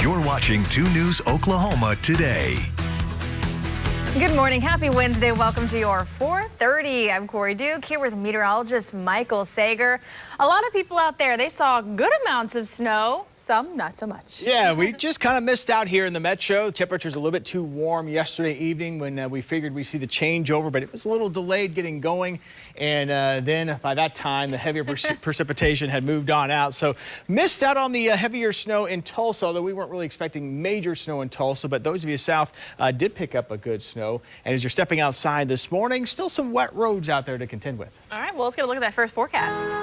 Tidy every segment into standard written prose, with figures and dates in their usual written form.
You're watching 2 News Oklahoma today. Good morning. Happy Wednesday. Welcome to your 4:30. I'm Corey Duke here with meteorologist Michael Sager. A lot of people out there, they saw good amounts of snow, some not so much. Yeah, we just kind of missed out here in the metro. The temperature's a little bit too warm yesterday evening when we figured we'd see the changeover, but it was a little delayed getting going. And then by that time, the heavier precipitation had moved on out. So missed out on the heavier snow in Tulsa, although we weren't really expecting major snow in Tulsa. But those of you south did pick up a good snow. And as you're stepping outside this morning, still some wet roads out there to contend with. All right, well, let's get a look at that first forecast.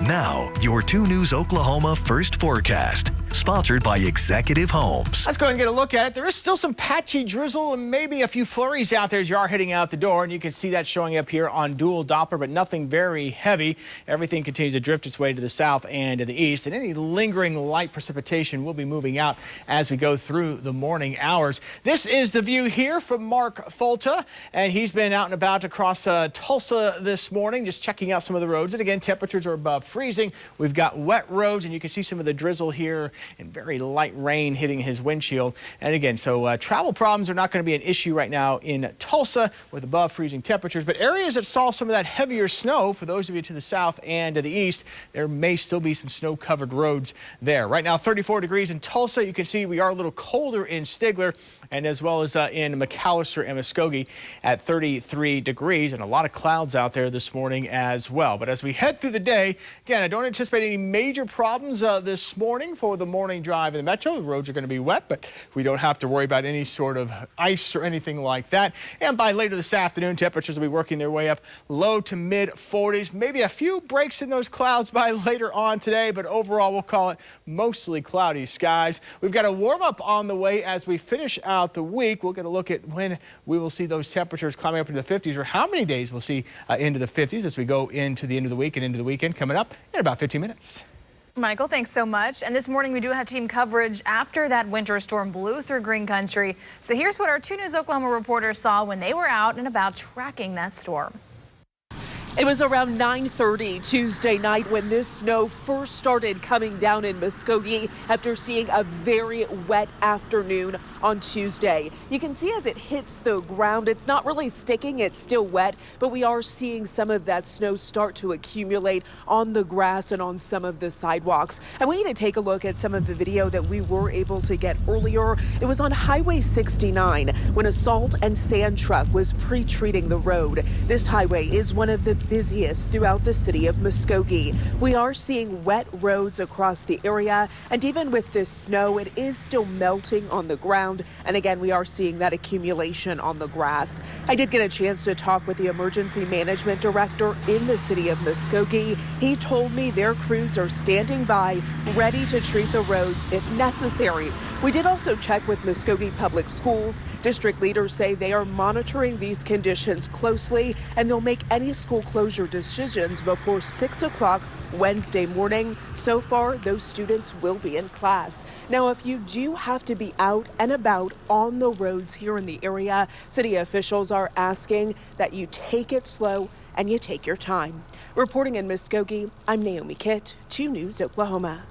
Now, your 2 News Oklahoma first forecast, sponsored by Executive Homes. Let's go ahead and get a look at it. There is still some patchy drizzle and maybe a few flurries out there as you are heading out the door. And you can see that showing up here on dual Doppler, but nothing very heavy. Everything continues to drift its way to the south and to the east. And any lingering light precipitation will be moving out as we go through the morning hours. This is the view here from Mark Folta. And he's been out and about across Tulsa this morning, just checking out some of the roads. And again, temperatures are above freezing. We've got wet roads, and you can see some of the drizzle here and very light rain hitting his windshield. And again, so travel problems are not going to be an issue right now in Tulsa with above freezing temperatures. But areas that saw some of that heavier snow, for those of you to the south and to the east, there may still be some snow-covered roads there. Right now, 34 degrees in Tulsa. You can see we are a little colder in Stigler, and as well as in McAllister and Muskogee at 33 degrees, and a lot of clouds out there this morning as well. But as we head through the day, again, I don't anticipate any major problems this morning for the morning drive in the metro. The roads are going to be wet, but we don't have to worry about any sort of ice or anything like that. And by later this afternoon, temperatures will be working their way up low to mid 40s. Maybe a few breaks in those clouds by later on today, but overall we'll call it mostly cloudy skies. We've got a warm up on the way as we finish out the week. We'll get a look at when we will see those temperatures climbing up into the 50s, or how many days we'll see into the 50s as we go into the end of the week and into the weekend coming up in about 15 minutes. Michael, thanks so much. And this morning we do have team coverage after that winter storm blew through Green Country. So here's what our 2 News Oklahoma reporters saw when they were out and about tracking that storm. It was around 9:30 Tuesday night when this snow first started coming down in Muskogee after seeing a very wet afternoon on Tuesday. You can see as it hits the ground, it's not really sticking, it's still wet, but we are seeing some of that snow start to accumulate on the grass and on some of the sidewalks. I want you to take a look at some of the video that we were able to get earlier. It was on Highway 69 when a salt and sand truck was pre-treating the road. This highway is one of the busiest throughout the city of Muskogee. We are seeing wet roads across the area, and even with this snow, it is still melting on the ground. And again, we are seeing that accumulation on the grass. I did get a chance to talk with the emergency management director in the city of Muskogee. He told me their crews are standing by, ready to treat the roads if necessary. We did also check with Muskogee Public Schools. District leaders say they are monitoring these conditions closely, and they'll make any school closure decisions before 6 o'clock Wednesday morning. So far, those students will be in class. Now, if you do have to be out and about on the roads here in the area, city officials are asking that you take it slow and you take your time. Reporting in Muskogee, I'm Naomi Kitt, 2 News Oklahoma.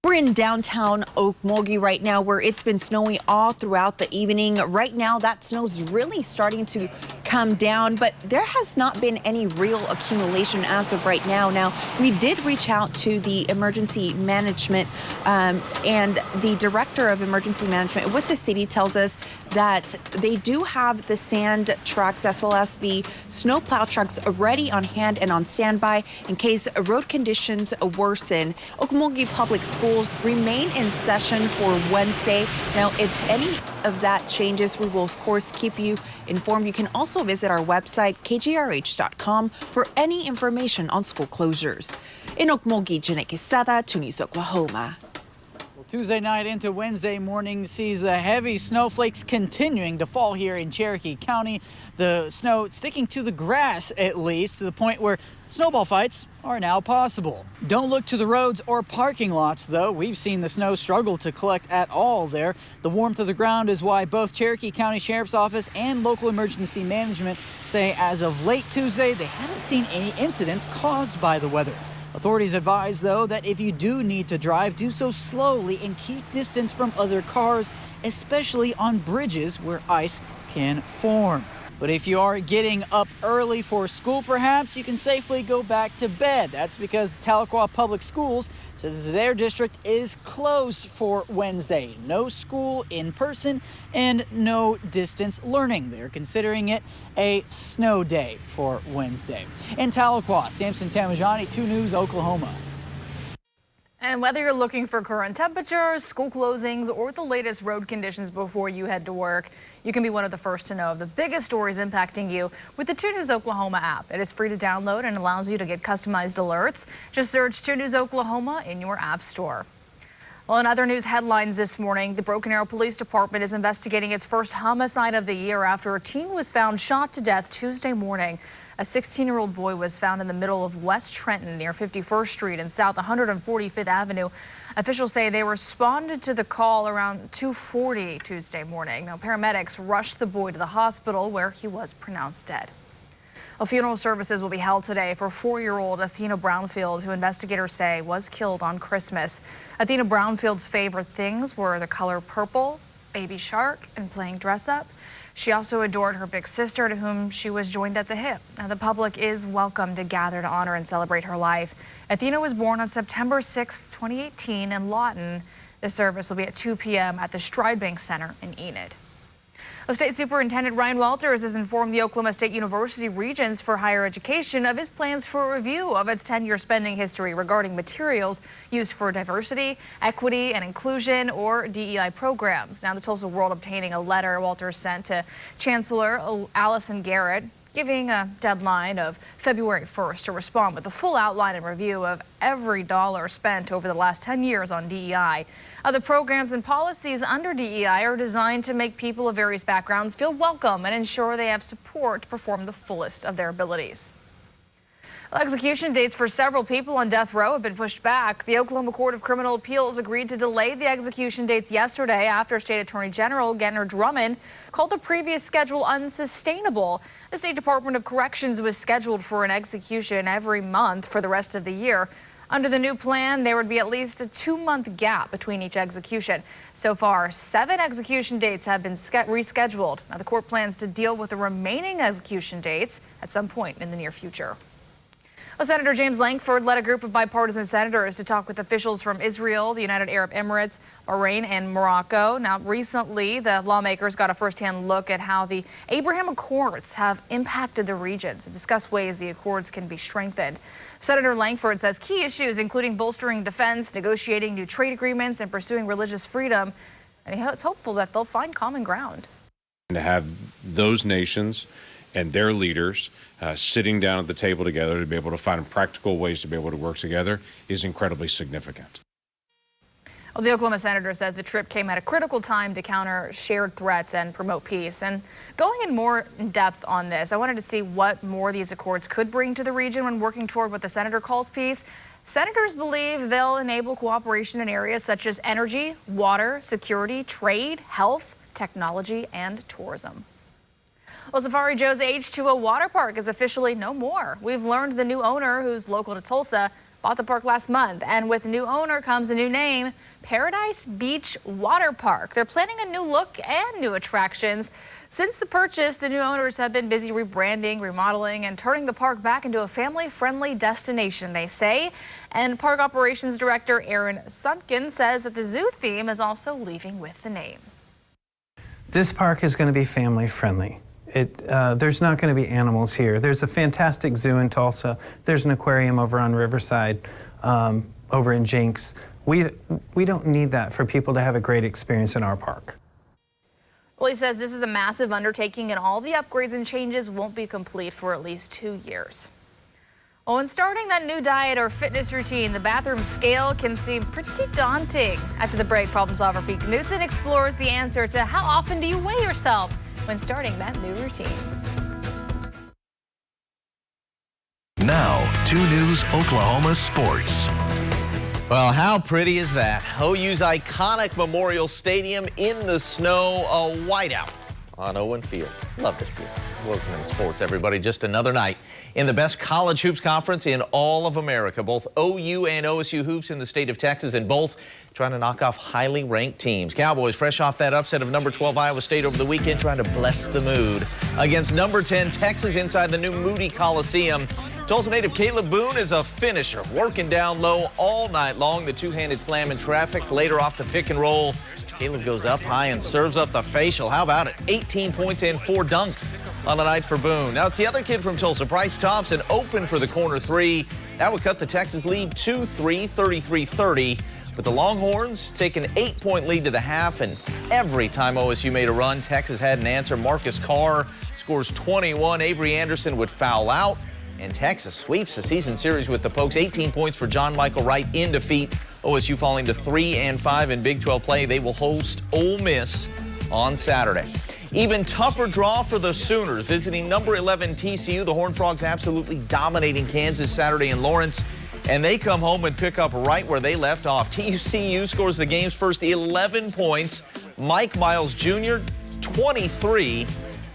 We're in downtown Okmulgee right now, where it's been snowy all throughout the evening. Right now, that snow's really starting to come down, but there has not been any real accumulation as of right now. Now, we did reach out to the emergency management, and the director of emergency management with the city tells us that they do have the sand trucks as well as the snowplow trucks ready on hand and on standby in case road conditions worsen. Okmulgee Public Schools remain in session for Wednesday. Now, if any of that changes, we will, of course, keep you informed. You can also visit our website, kgrh.com, for any information on school closures. In Okmulgee, Jeanette Quesada, 2 News Oklahoma. Tuesday night into Wednesday morning sees the heavy snowflakes continuing to fall here in Cherokee County. The snow sticking to the grass, at least, to the point where snowball fights are now possible. Don't look to the roads or parking lots, though. We've seen the snow struggle to collect at all there. The warmth of the ground is why both Cherokee County Sheriff's Office and local emergency management say as of late Tuesday, they haven't seen any incidents caused by the weather. Authorities advise, though, that if you do need to drive, do so slowly and keep distance from other cars, especially on bridges where ice can form. But if you are getting up early for school, perhaps you can safely go back to bed. That's because Tahlequah Public Schools says their district is closed for Wednesday. No school in person and no distance learning. They're considering it a snow day for Wednesday. In Tahlequah, Samson Tamajani, 2 News, Oklahoma. And whether you're looking for current temperatures, school closings, or the latest road conditions before you head to work, you can be one of the first to know of the biggest stories impacting you with the 2 News Oklahoma app. It is free to download and allows you to get customized alerts. Just search 2 News Oklahoma in your app store. Well, in other news headlines this morning, the Broken Arrow Police Department is investigating its first homicide of the year after a teen was found shot to death Tuesday morning. A 16-year-old boy was found in the middle of West Trenton near 51st Street and South 145th Avenue. Officials say they responded to the call around 2:40 Tuesday morning. Now, paramedics rushed the boy to the hospital where he was pronounced dead. Funeral services will be held today for 4-year-old Athena Brownfield, who investigators say was killed on Christmas. Athena Brownfield's favorite things were the color purple, baby shark, and playing dress up. She also adored her big sister, to whom she was joined at the hip. Now, the public is welcome to gather to honor and celebrate her life. Athena was born on September 6, 2018 in Lawton. The service will be at 2 p.m. at the Stridebank Center in Enid. State Superintendent Ryan Walters has informed the Oklahoma State University Regents for Higher Education of his plans for a review of its 10-year spending history regarding materials used for diversity, equity, and inclusion, or DEI programs. Now, the Tulsa World obtaining a letter Walters sent to Chancellor Allison Garrett, giving a deadline of February 1st to respond with a full outline and review of every dollar spent over the last 10 years on DEI. Other programs and policies under DEI are designed to make people of various backgrounds feel welcome and ensure they have support to perform the fullest of their abilities. Well, execution dates for several people on death row have been pushed back. The Oklahoma Court of Criminal Appeals agreed to delay the execution dates yesterday after State Attorney General Ganner Drummond called the previous schedule unsustainable. The State Department of Corrections was scheduled for an execution every month for the rest of the year. Under the new plan, there would be at least a 2-month gap between each execution. So far, 7 execution dates have been rescheduled. Now, the court plans to deal with the remaining execution dates at some point in the near future. Well, Senator James Lankford led a group of bipartisan senators to talk with officials from Israel, the United Arab Emirates, Bahrain, and Morocco. Now, recently, the lawmakers got a firsthand look at how the Abraham Accords have impacted the regions and discuss ways the accords can be strengthened. Senator Lankford says key issues, including bolstering defense, negotiating new trade agreements, and pursuing religious freedom. And he is hopeful that they'll find common ground. To have those nations and their leaders sitting down at the table together to be able to find practical ways to be able to work together is incredibly significant. Well, the Oklahoma senator says the trip came at a critical time to counter shared threats and promote peace. And going in more in depth on this, I wanted to see what more these accords could bring to the region when working toward what the senator calls peace. Senators believe they'll enable cooperation in areas such as energy, water, security, trade, health, technology, and tourism. Well, Safari Joe's H2O water park is officially no more. We've learned the new owner, who's local to Tulsa, bought the park last month. And with new owner comes a new name, Paradise Beach Water Park. They're planning a new look and new attractions. Since the purchase, the new owners have been busy rebranding, remodeling, and turning the park back into a family-friendly destination, they say. And Park Operations Director Aaron Suntkin says that the zoo theme is also leaving with the name. This park is going to be family-friendly. There's not going to be animals here. There's a fantastic zoo in Tulsa. There's an aquarium over on Riverside, over in Jenks. We don't need that for people to have a great experience in our park. Well, he says this is a massive undertaking and all the upgrades and changes won't be complete for at least 2 years. Well, when starting that new diet or fitness routine, the bathroom scale can seem pretty daunting. After the break, problem solver Pete Knudsen explores the answer to how often do you weigh yourself when starting that new routine. Now, 2 News Oklahoma Sports. Well, how pretty is that? OU's iconic Memorial Stadium in the snow, a whiteout on Owen Field. Love to see it. Welcome to sports, everybody. Just another night in the best college hoops conference in all of America. Both OU and OSU hoops in the state of Texas, and both trying to knock off highly ranked teams. Cowboys fresh off that upset of number 12 Iowa State over the weekend, trying to bless the mood against number 10 Texas inside the new Moody Coliseum. Tulsa native Caleb Boone is a finisher, working down low all night long. The two-handed slam in traffic, later off the pick and roll. Caleb goes up high and serves up the facial. How about it? 18 points and 4 dunks on the night for Boone. Now it's the other kid from Tulsa, Bryce Thompson, open for the corner three. That would cut the Texas lead 2-3, 33-30. But the Longhorns take an 8-point lead to the half, and every time OSU made a run, Texas had an answer. Marcus Carr scores 21. Avery Anderson would foul out, and Texas sweeps the season series with the Pokes. 18 points for John Michael Wright in defeat. OSU falling to 3-5 in Big 12 play. They will host Ole Miss on Saturday. Even tougher draw for the Sooners. Visiting number 11 TCU, the Horned Frogs absolutely dominating Kansas Saturday in Lawrence. And they come home and pick up right where they left off. TCU scores the game's first 11 points. Mike Miles Jr., 23.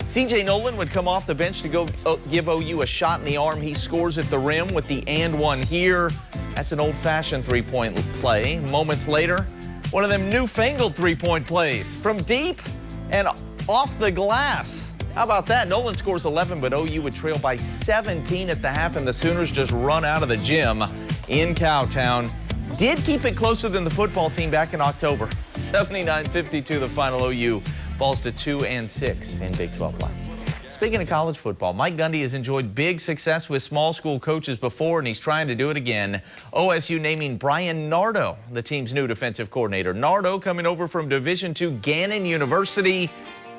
C.J. Nolan would come off the bench to go give OU a shot in the arm. He scores at the rim with the and one here. That's an old-fashioned three-point play. Moments later, one of them newfangled three-point plays from deep and off the glass. How about that? Nolan scores 11, but OU would trail by 17 at the half, and the Sooners just run out of the gym in Cowtown. Did keep it closer than the football team back in October. 79-52 the final. OU falls to 2-6 in Big 12 play. Speaking of college football, Mike Gundy has enjoyed big success with small school coaches before, and he's trying to do it again. OSU naming Brian Nardo the team's new defensive coordinator. Nardo coming over from Division II Gannon University.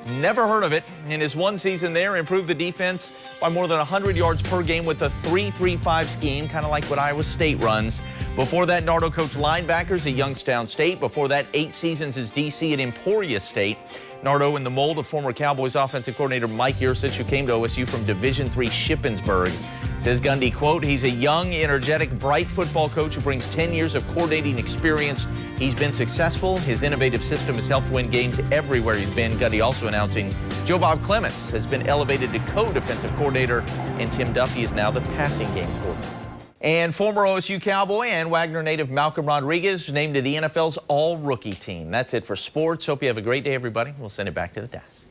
Never heard of it. In his one season there, improved the defense by more than 100 yards per game with a 3-3-5 scheme, kind of like what Iowa State runs. Before that, Nardo coached linebackers at Youngstown State. Before that, 8 seasons as DC at Emporia State. Nardo in the mold of former Cowboys offensive coordinator Mike Yurcich, who came to OSU from Division III Shippensburg. Says Gundy, quote, he's a young, energetic, bright football coach who brings 10 years of coordinating experience. He's been successful. His innovative system has helped win games everywhere he's been. Gundy also announcing Joe Bob Clements has been elevated to co-defensive coordinator, and Tim Duffy is now the passing game coordinator. And former OSU Cowboy and Wagner native Malcolm Rodriguez named to the NFL's all-rookie team. That's it for sports. Hope you have a great day, everybody. We'll send it back to the desk.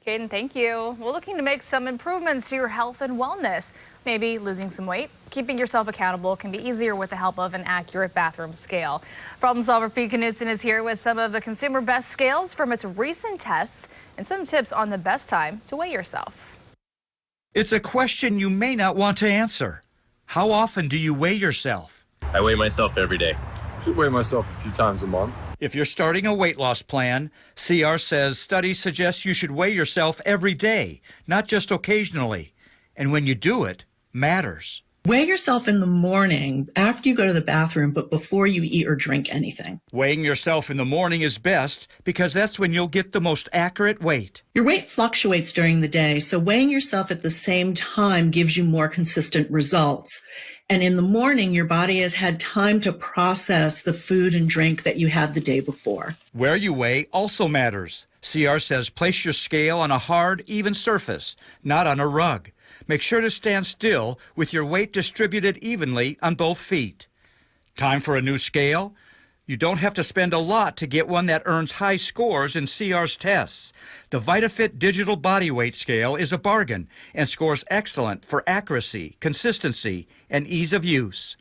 Caden, thank you. We're looking to make some improvements to your health and wellness. Maybe losing some weight. Keeping yourself accountable can be easier with the help of an accurate bathroom scale. Problem solver Pete Knutson is here with some of the consumer best scales from its recent tests and some tips on the best time to weigh yourself. It's a question you may not want to answer. How often do you weigh yourself? I weigh myself every day. I should weigh myself a few times a month. If you're starting a weight loss plan, CR says studies suggest you should weigh yourself every day, not just occasionally. And when you do it, matters. Weigh yourself in the morning after you go to the bathroom, but before you eat or drink anything. Weighing yourself in the morning is best because that's when you'll get the most accurate weight. Your weight fluctuates during the day, so weighing yourself at the same time gives you more consistent results. And in the morning, your body has had time to process the food and drink that you had the day before. Where you weigh also matters. CR says place your scale on a hard, even surface, not on a rug. Make sure to stand still with your weight distributed evenly on both feet. Time for a new scale? You don't have to spend a lot to get one that earns high scores in CR's tests. The VitaFit Digital Body Weight Scale is a bargain and scores excellent for accuracy, consistency, and ease of use.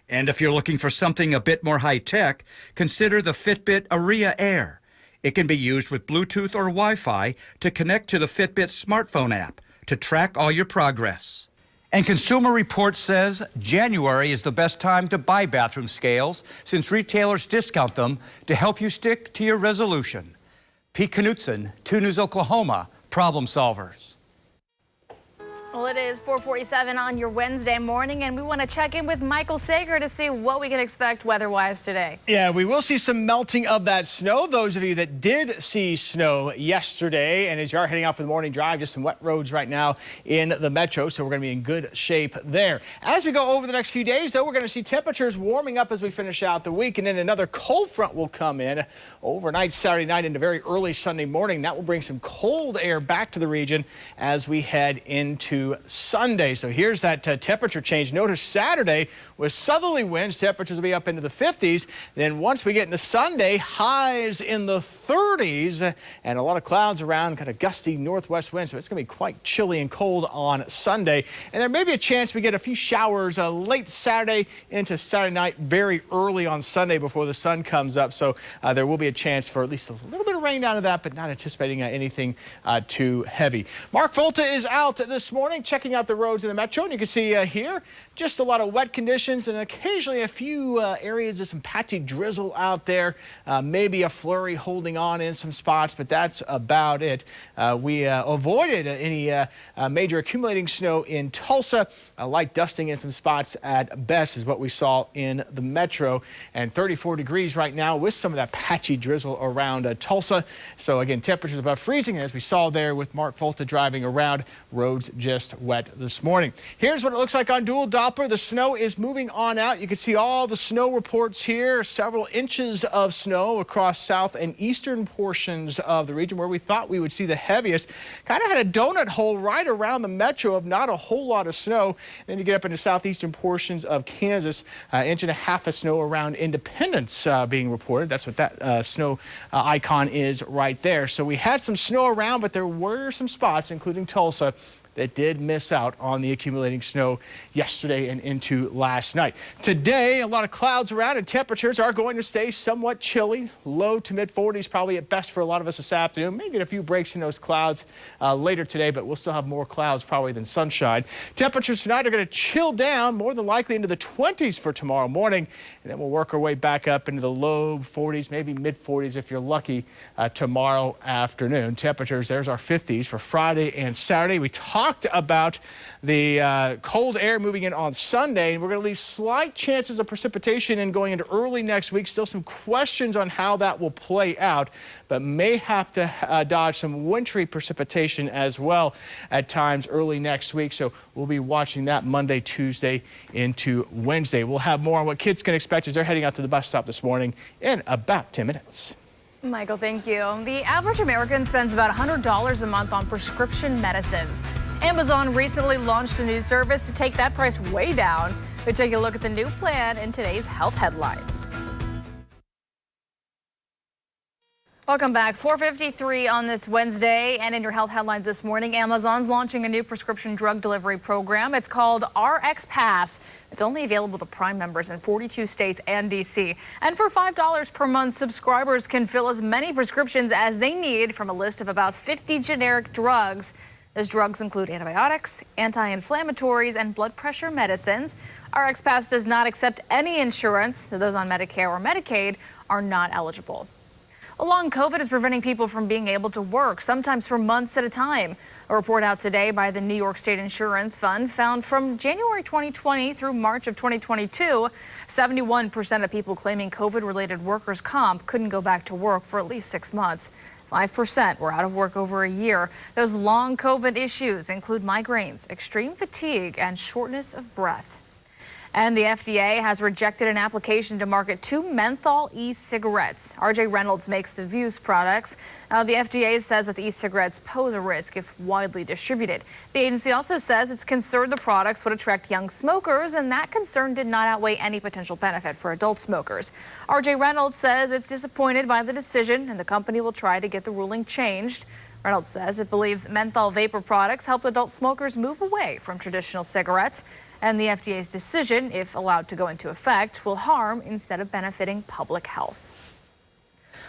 And if you're looking for something a bit more high-tech, consider the Fitbit Aria Air. It can be used with Bluetooth or Wi-Fi to connect to the Fitbit smartphone app to track all your progress. And Consumer Reports says January is the best time to buy bathroom scales since retailers discount them to help you stick to your resolution. Pete Knutson, 2 News Oklahoma, Problem Solvers. Well, it is 4:47 on your Wednesday morning, and we want to check in with Michael Sager to see what we can expect weather-wise today. Yeah, we will see some melting of that snow. Those of you that did see snow yesterday, and as you are heading out for the morning drive, just some wet roads right now in the metro, so we're going to be in good shape there. As we go over the next few days, though, we're going to see temperatures warming up as we finish out the week, and then another cold front will come in overnight Saturday night into very early Sunday morning. That will bring some cold air back to the region as we head into Sunday. So here's that temperature change. Notice Saturday with southerly winds, temperatures will be up into the 50s. Then once we get into Sunday, highs in the 30s and a lot of clouds around, kind of gusty northwest winds. So it's going to be quite chilly and cold on Sunday. And there may be a chance we get a few showers late Saturday into Saturday night, very early on Sunday before the sun comes up. So there will be a chance for at least a little bit of rain out of that, but not anticipating anything too heavy. Mark Volta is out this morning checking out the roads in the metro, and you can see here just a lot of wet conditions and occasionally a few areas of some patchy drizzle out there, maybe a flurry holding on in some spots, but that's about it. We avoided any major accumulating snow in Tulsa. Light dusting in some spots at best is what we saw in the metro, and 34 degrees right now with some of that patchy drizzle around Tulsa. So again, temperatures above freezing, and as we saw there with Mark Volta driving around, roads just wet this morning. Here's what it looks like on dual Doppler. The snow is moving on out. You can see all the snow reports here, several inches of snow across south and eastern portions of the region where we thought we would see the heaviest. Kind of had a donut hole right around the metro of not a whole lot of snow. Then you get up into southeastern portions of Kansas, inch and a half of snow around Independence being reported. That's what that snow icon is right there. So we had some snow around, but there were some spots, including Tulsa, that did miss out on the accumulating snow yesterday and into last night. Today, a lot of clouds around and temperatures are going to stay somewhat chilly, low to mid 40s probably at best for a lot of us this afternoon. Maybe get a few breaks in those clouds later today, but we'll still have more clouds probably than sunshine. Temperatures tonight are going to chill down more than likely into the 20s for tomorrow morning, and then we'll work our way back up into the low 40s, maybe mid 40s if you're lucky tomorrow afternoon. Temperatures, there's our 50s for Friday and Saturday. We talked about the cold air moving in on Sunday, and we're going to leave slight chances of precipitation and going into early next week. Still some questions on how that will play out, but may have to dodge some wintry precipitation as well at times early next week. So we'll be watching that Monday, Tuesday into Wednesday. We'll have more on what kids can expect as they're heading out to the bus stop this morning in about 10 minutes. Michael, thank you. The average American spends about $100 a month on prescription medicines. Amazon recently launched a new service to take that price way down. We take a look at the new plan in today's health headlines. Welcome back. 4:53 on this Wednesday, and in your health headlines this morning, Amazon's launching a new prescription drug delivery program. It's called RX Pass. It's only available to Prime members in 42 states and D.C. And for $5 per month, subscribers can fill as many prescriptions as they need from a list of about 50 generic drugs. Those drugs include antibiotics, anti-inflammatories, and blood pressure medicines. RX Pass does not accept any insurance, so those on Medicare or Medicaid are not eligible. Long COVID is preventing people from being able to work, sometimes for months at a time. A report out today by the New York State Insurance Fund found from January 2020 through March of 2022, 71% of people claiming COVID-related workers' comp couldn't go back to work for at least 6 months. 5% were out of work over a year. Those long COVID issues include migraines, extreme fatigue, and shortness of breath. And the FDA has rejected an application to market 2 menthol e-cigarettes. R.J. Reynolds makes the Vuse products. Now, the FDA says that the e-cigarettes pose a risk if widely distributed. The agency also says it's concerned the products would attract young smokers, and that concern did not outweigh any potential benefit for adult smokers. R.J. Reynolds says it's disappointed by the decision, and the company will try to get the ruling changed. Reynolds says it believes menthol vapor products help adult smokers move away from traditional cigarettes. And the FDA's decision, if allowed to go into effect, will harm instead of benefiting public health.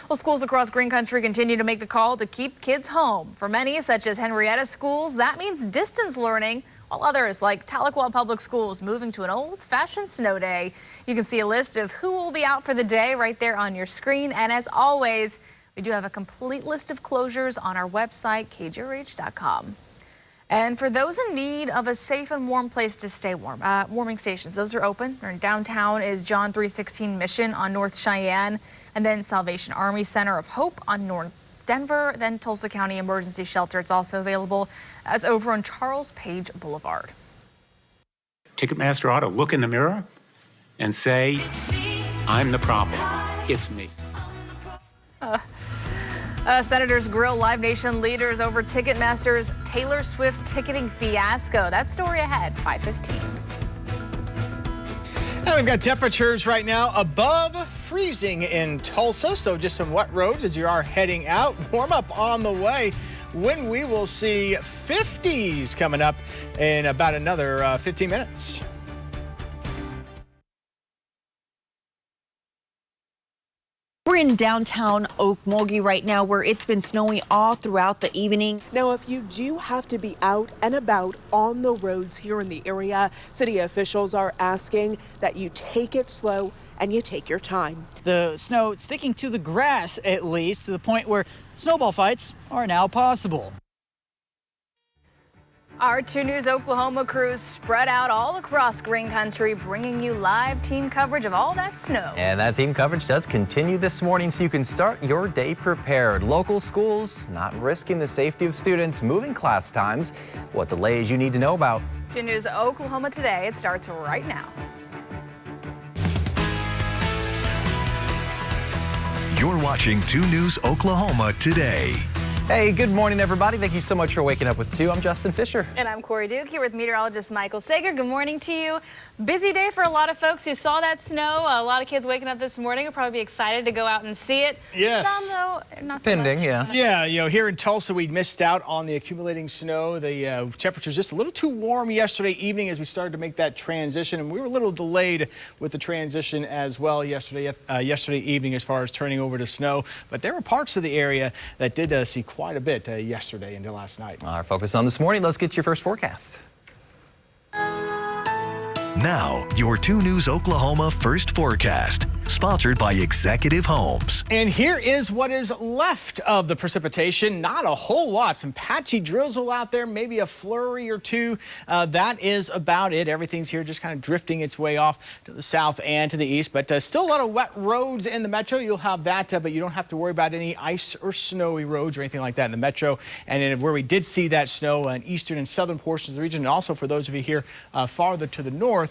Well, schools across Green Country continue to make the call to keep kids home. For many, such as Henrietta schools, that means distance learning, while others, like Tahlequah Public Schools, moving to an old-fashioned snow day. You can see a list of who will be out for the day right there on your screen. And as always, we do have a complete list of closures on our website, kjrh.com. And for those in need of a safe and warm place to stay warm, warming stations, those are open. In downtown is John 316 Mission on North Cheyenne, and then Salvation Army Center of Hope on North Denver, then Tulsa County Emergency Shelter. It's also available as over on Charles Page Boulevard. Ticketmaster ought to look in the mirror and say, I'm the problem. It's me. Senators grill Live Nation leaders over Ticketmaster's Taylor Swift ticketing fiasco. That story ahead, 5:15. Now we've got temperatures right now above freezing in Tulsa, so just some wet roads as you are heading out. Warm up on the way when we will see 50s coming up in about another 15 minutes. We're in downtown Okmulgee right now where it's been snowy all throughout the evening. Now, if you do have to be out and about on the roads here in the area, city officials are asking that you take it slow and you take your time. The snow sticking to the grass, at least, to the point where snowball fights are now possible. Our 2 News Oklahoma crews spread out all across Green Country, bringing you live team coverage of all that snow. And that team coverage does continue this morning, so you can start your day prepared. Local schools not risking the safety of students, moving class times, what delays you need to know about. 2 News Oklahoma today. It starts right now. You're watching 2 News Oklahoma today. Hey, good morning, everybody. Thank you so much for waking up with 2. I'm Justin Fisher. And I'm Corey Duke here with meteorologist Michael Sager. Good morning to you. Busy day for a lot of folks who saw that snow. A lot of kids waking up this morning will probably be excited to go out and see it. Yes. Some, though, not so Depending, much. yeah. Yeah, you know, here in Tulsa, we missed out on the accumulating snow. The temperature's just a little too warm yesterday evening as we started to make that transition, and we were a little delayed with the transition as well yesterday evening as far as turning over to snow. But there were parts of the area that did see quite a bit yesterday into last night. Our focus on this morning, let's get your first forecast. Now, your 2 News Oklahoma first forecast, sponsored by Executive Homes. And here is what is left of the precipitation. Not a whole lot. Some patchy drizzle out there, maybe a flurry or two. That is about it. Everything's here just kind of drifting its way off to the south and to the east. But still a lot of wet roads in the metro. You'll have that, but you don't have to worry about any ice or snowy roads or anything like that in the metro. And then where we did see that snow in eastern and southern portions of the region, and also for those of you here farther to the north,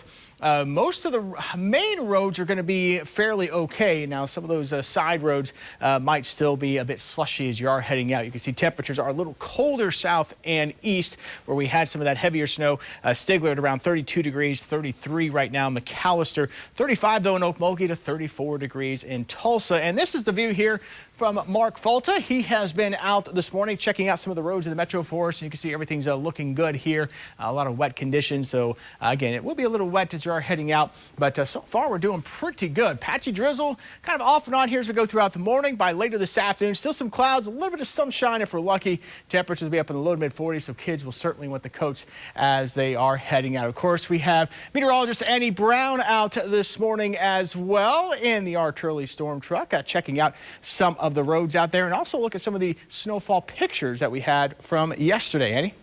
most of the main roads are going to be fairly okay. Now, some of those side roads might still be a bit slushy as you are heading out. You can see temperatures are a little colder south and east where we had some of that heavier snow. Stigler at around 32 degrees, 33 right now. McAllister, 35 though in Okmulgee to 34 degrees in Tulsa. And this is the view here from Mark Falta. He has been out this morning checking out some of the roads in the metro for us. And you can see everything's looking good here. A lot of wet conditions. So again, it will be a little wet as you are heading out, but so far we're doing pretty good. Patchy drizzle kind of off and on here as we go throughout the morning. By later this afternoon, still some clouds, a little bit of sunshine if we're lucky. Temperatures will be up in the low to mid 40s, so kids will certainly want the coats as they are heading out. Of course, we have meteorologist Annie Brown out this morning as well in the R. Turley storm truck, checking out some of the roads out there and also look at some of the snowfall pictures that we had from yesterday. Annie?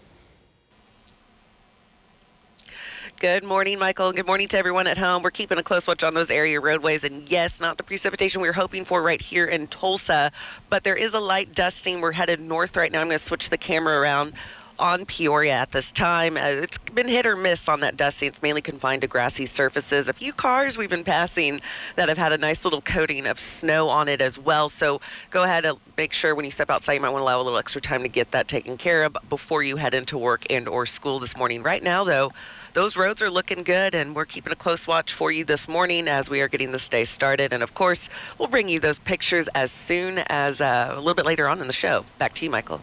Good morning, Michael. Good morning to everyone at home. We're keeping a close watch on those area roadways. And yes, not the precipitation we were hoping for right here in Tulsa, but there is a light dusting. We're headed north right now. I'm going to switch the camera around on Peoria at this time. It's been hit or miss on that dusting. It's mainly confined to grassy surfaces. A few cars we've been passing that have had a nice little coating of snow on it as well. So go ahead and make sure when you step outside, you might want to allow a little extra time to get that taken care of before you head into work and or school this morning. Right now, though, those roads are looking good, and we're keeping a close watch for you this morning as we are getting this day started. And, of course, we'll bring you those pictures as soon as a little bit later on in the show. Back to you, Michael.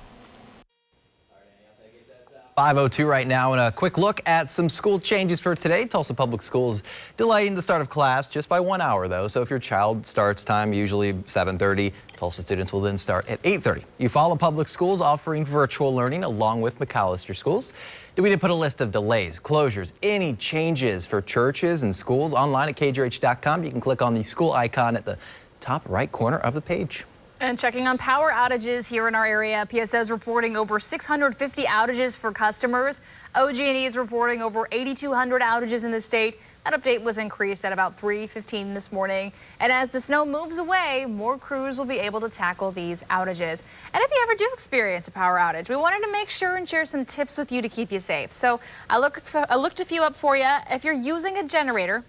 5:02 right now, and a quick look at some school changes for today. Tulsa Public Schools delaying the start of class just by 1 hour, though. So if your child starts time, usually 7:30, Tulsa students will then start at 8:30. Eufaula Public Schools offering virtual learning along with McAllister Schools. We did put a list of delays, closures, any changes for churches and schools online at KJRH.com. You can click on the school icon at the top right corner of the page. And checking on power outages here in our area, PSO is reporting over 650 outages for customers. OG&E is reporting over 8,200 outages in the state. That update was increased at about 3:15 this morning. And as the snow moves away, more crews will be able to tackle these outages. And if you ever do experience a power outage, we wanted to make sure and share some tips with you to keep you safe. So I looked a few up for you. If you're using a generator,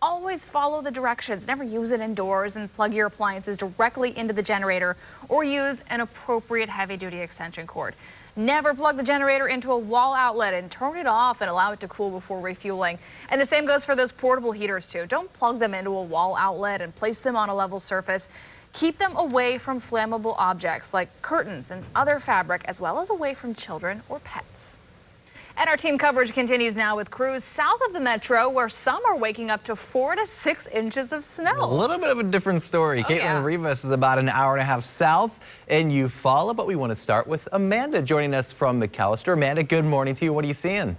always follow the directions. Never use it indoors and plug your appliances directly into the generator or use an appropriate heavy-duty extension cord. Never plug the generator into a wall outlet and turn it off and allow it to cool before refueling. And the same goes for those portable heaters too. Don't plug them into a wall outlet and place them on a level surface. Keep them away from flammable objects like curtains and other fabric, as well as away from children or pets. And our team coverage continues now with crews south of the metro, where some are waking up to 4 to 6 inches of snow. A little bit of a different story. Caitlin Rivas is about an hour and a half south in Eufaula, but we want to start with Amanda joining us from McAllister. Amanda, good morning to you. What are you seeing?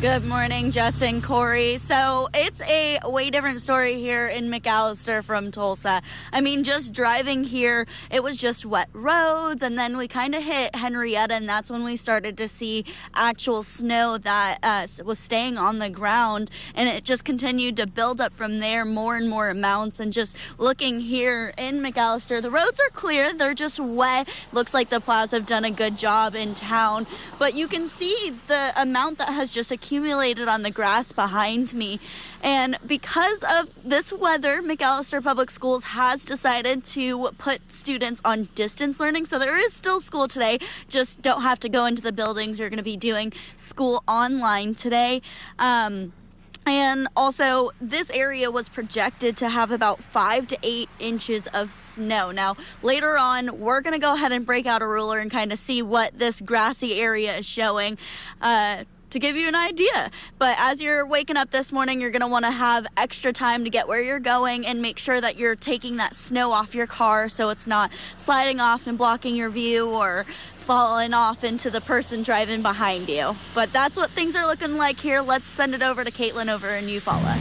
Good morning, Justin, Corey. So it's a way different story here in McAllister from Tulsa. I mean, just driving here, it was just wet roads, and then we kind of hit Henrietta, and that's when we started to see actual snow that was staying on the ground, and it just continued to build up from there, more and more amounts. And just looking here in McAllister, the roads are clear, they're just wet. Looks like the plows have done a good job in town, but you can see the amount that has just accumulated on the grass behind me. And because of this weather, McAllister Public Schools has decided to put students on distance learning. So there is still school today, just don't have to go into the buildings. You're going to be doing school online today. And also, this area was projected to have about 5 to 8 inches of snow. Now, later on, we're going to go ahead and break out a ruler and kind of see what this grassy area is showing to give you an idea. But as you're waking up this morning, you're going to want to have extra time to get where you're going and make sure that you're taking that snow off your car so it's not sliding off and blocking your view or falling off into the person driving behind you. But that's what things are looking like here. Let's send it over to Caitlin over in Eufaula.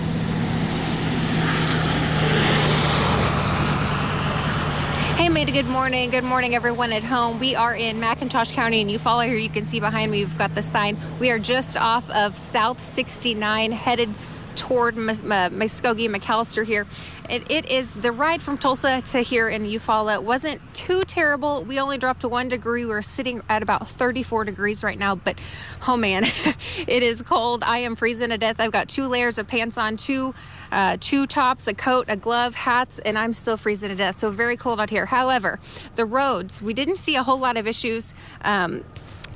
Hey, Amanda, good morning. Good morning, everyone at home. We are in McIntosh County in Eufaula. Here you can see behind me, we've got the sign. We are just off of South 69, headed toward Muskogee and McAllister here. It is the ride from Tulsa to here in Eufaula. It wasn't too terrible. We only dropped to 1 degree. We're sitting at about 34 degrees right now, but oh man, it is cold. I am freezing to death. I've got 2 layers of pants on, two tops, a coat, a glove, hats, and I'm still freezing to death. So very cold out here. However, the roads, we didn't see a whole lot of issues.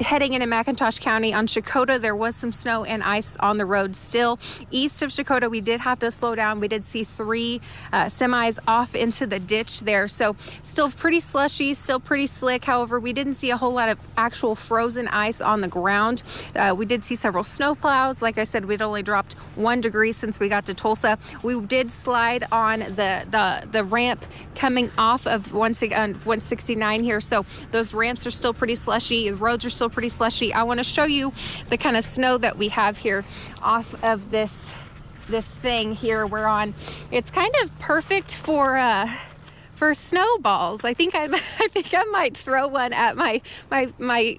Heading into McIntosh County on Shakota, there was some snow and ice on the road still. East of Shakota, we did have to slow down. We did see 3 semis off into the ditch there. So still pretty slushy, still pretty slick. However, we didn't see a whole lot of actual frozen ice on the ground. We did see several snow plows. Like I said, we'd only dropped 1 degree since we got to Tulsa. We did slide on the ramp coming off of 169 here. So those ramps are still pretty slushy. The roads are still pretty slushy. I want to show you the kind of snow that we have here off of this thing here we're on. It's kind of perfect for snowballs. I think I might throw one at my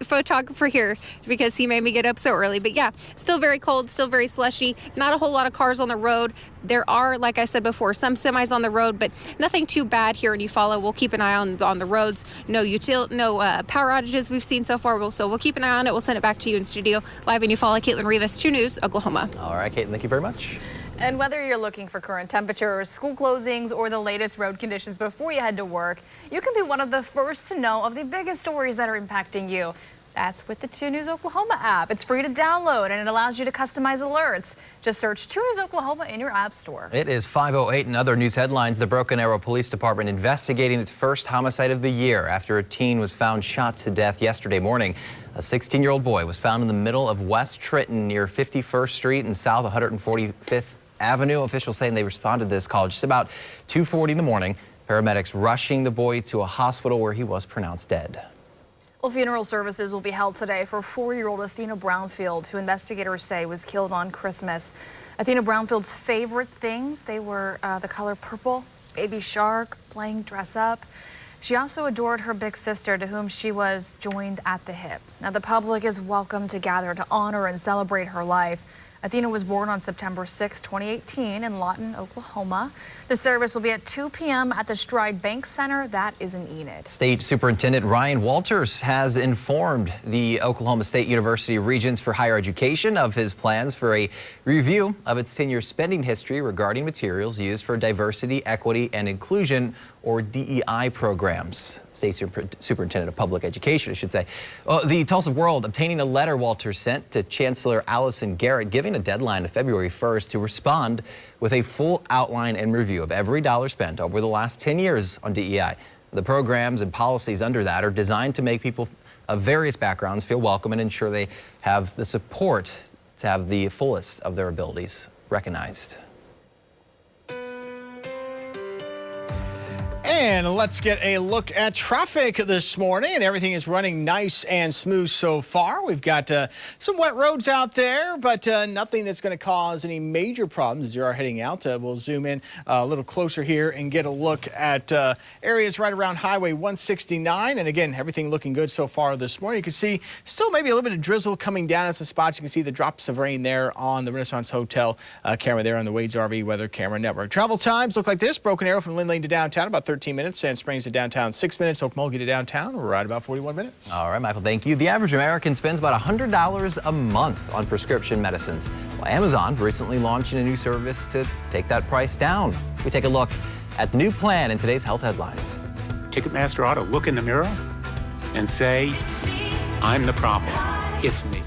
photographer here because he made me get up so early. But yeah, still very cold, still very slushy. Not a whole lot of cars on the road. There are, like I said before, some semis on the road, but nothing too bad here in Eufaula. We'll keep an eye on the roads. No power outages we've seen so far. So we'll keep an eye on it. We'll send it back to you in studio. Live in Eufaula, Caitlin Rivas, 2 News, Oklahoma. All right, Caitlin, thank you very much. And whether you're looking for current temperatures, school closings, or the latest road conditions before you head to work, you can be one of the first to know of the biggest stories that are impacting you. That's with the 2 News Oklahoma app. It's free to download, and it allows you to customize alerts. Just search 2 News Oklahoma in your app store. It is 5:08 and other news headlines. The Broken Arrow Police Department investigating its first homicide of the year after a teen was found shot to death yesterday morning. A 16-year-old boy was found in the middle of West Trenton near 51st Street and South 145th Avenue. Officials saying they responded to this call just about 2:40 in the morning. Paramedics rushing the boy to a hospital where he was pronounced dead. Well, funeral services will be held today for 4-year-old Athena Brownfield, who investigators say was killed on Christmas. Athena Brownfield's favorite things, they were the color purple Baby Shark, playing dress up. She also adored her big sister, to whom she was joined at the hip. Now, the public is welcome to gather to honor and celebrate her life. Athena was born on September 6, 2018 in Lawton, Oklahoma. The service will be at 2 p.m. at the Stride Bank Center. That is in Enid. State Superintendent Ryan Walters has informed the Oklahoma State University Regents for Higher Education of his plans for a review of its 10-year spending history regarding materials used for diversity, equity, and inclusion, or DEI programs. State Superintendent of Public Education, I should say. The Tulsa World obtaining a letter Walters sent to Chancellor Allison Garrett, giving a deadline of February 1st to respond with a full outline and review of every dollar spent over the last 10 years on DEI. The programs and policies under that are designed to make people of various backgrounds feel welcome and ensure they have the support to have the fullest of their abilities recognized. And let's get a look at traffic this morning, and everything is running nice and smooth so far. We've got some wet roads out there, but nothing that's going to cause any major problems as you are heading out. We'll zoom in a little closer here and get a look at areas right around Highway 169. And again, everything looking good so far this morning. You can see still maybe a little bit of drizzle coming down at some spots. You can see the drops of rain there on the Renaissance Hotel camera there on the Wade's RV Weather Camera Network. Travel times look like this. Broken Arrow from Lynn Lane to downtown, about 13 minutes. Sand Springs to downtown, 6 minutes. Okmulgee to downtown, we're right about 41 minutes. All right, Michael, thank you. The average American spends about $100 a month on prescription medicines. Well, Amazon recently launched a new service to take that price down. We take a look at the new plan in today's health headlines. Ticketmaster ought to look in the mirror and say, I'm the problem. It's me.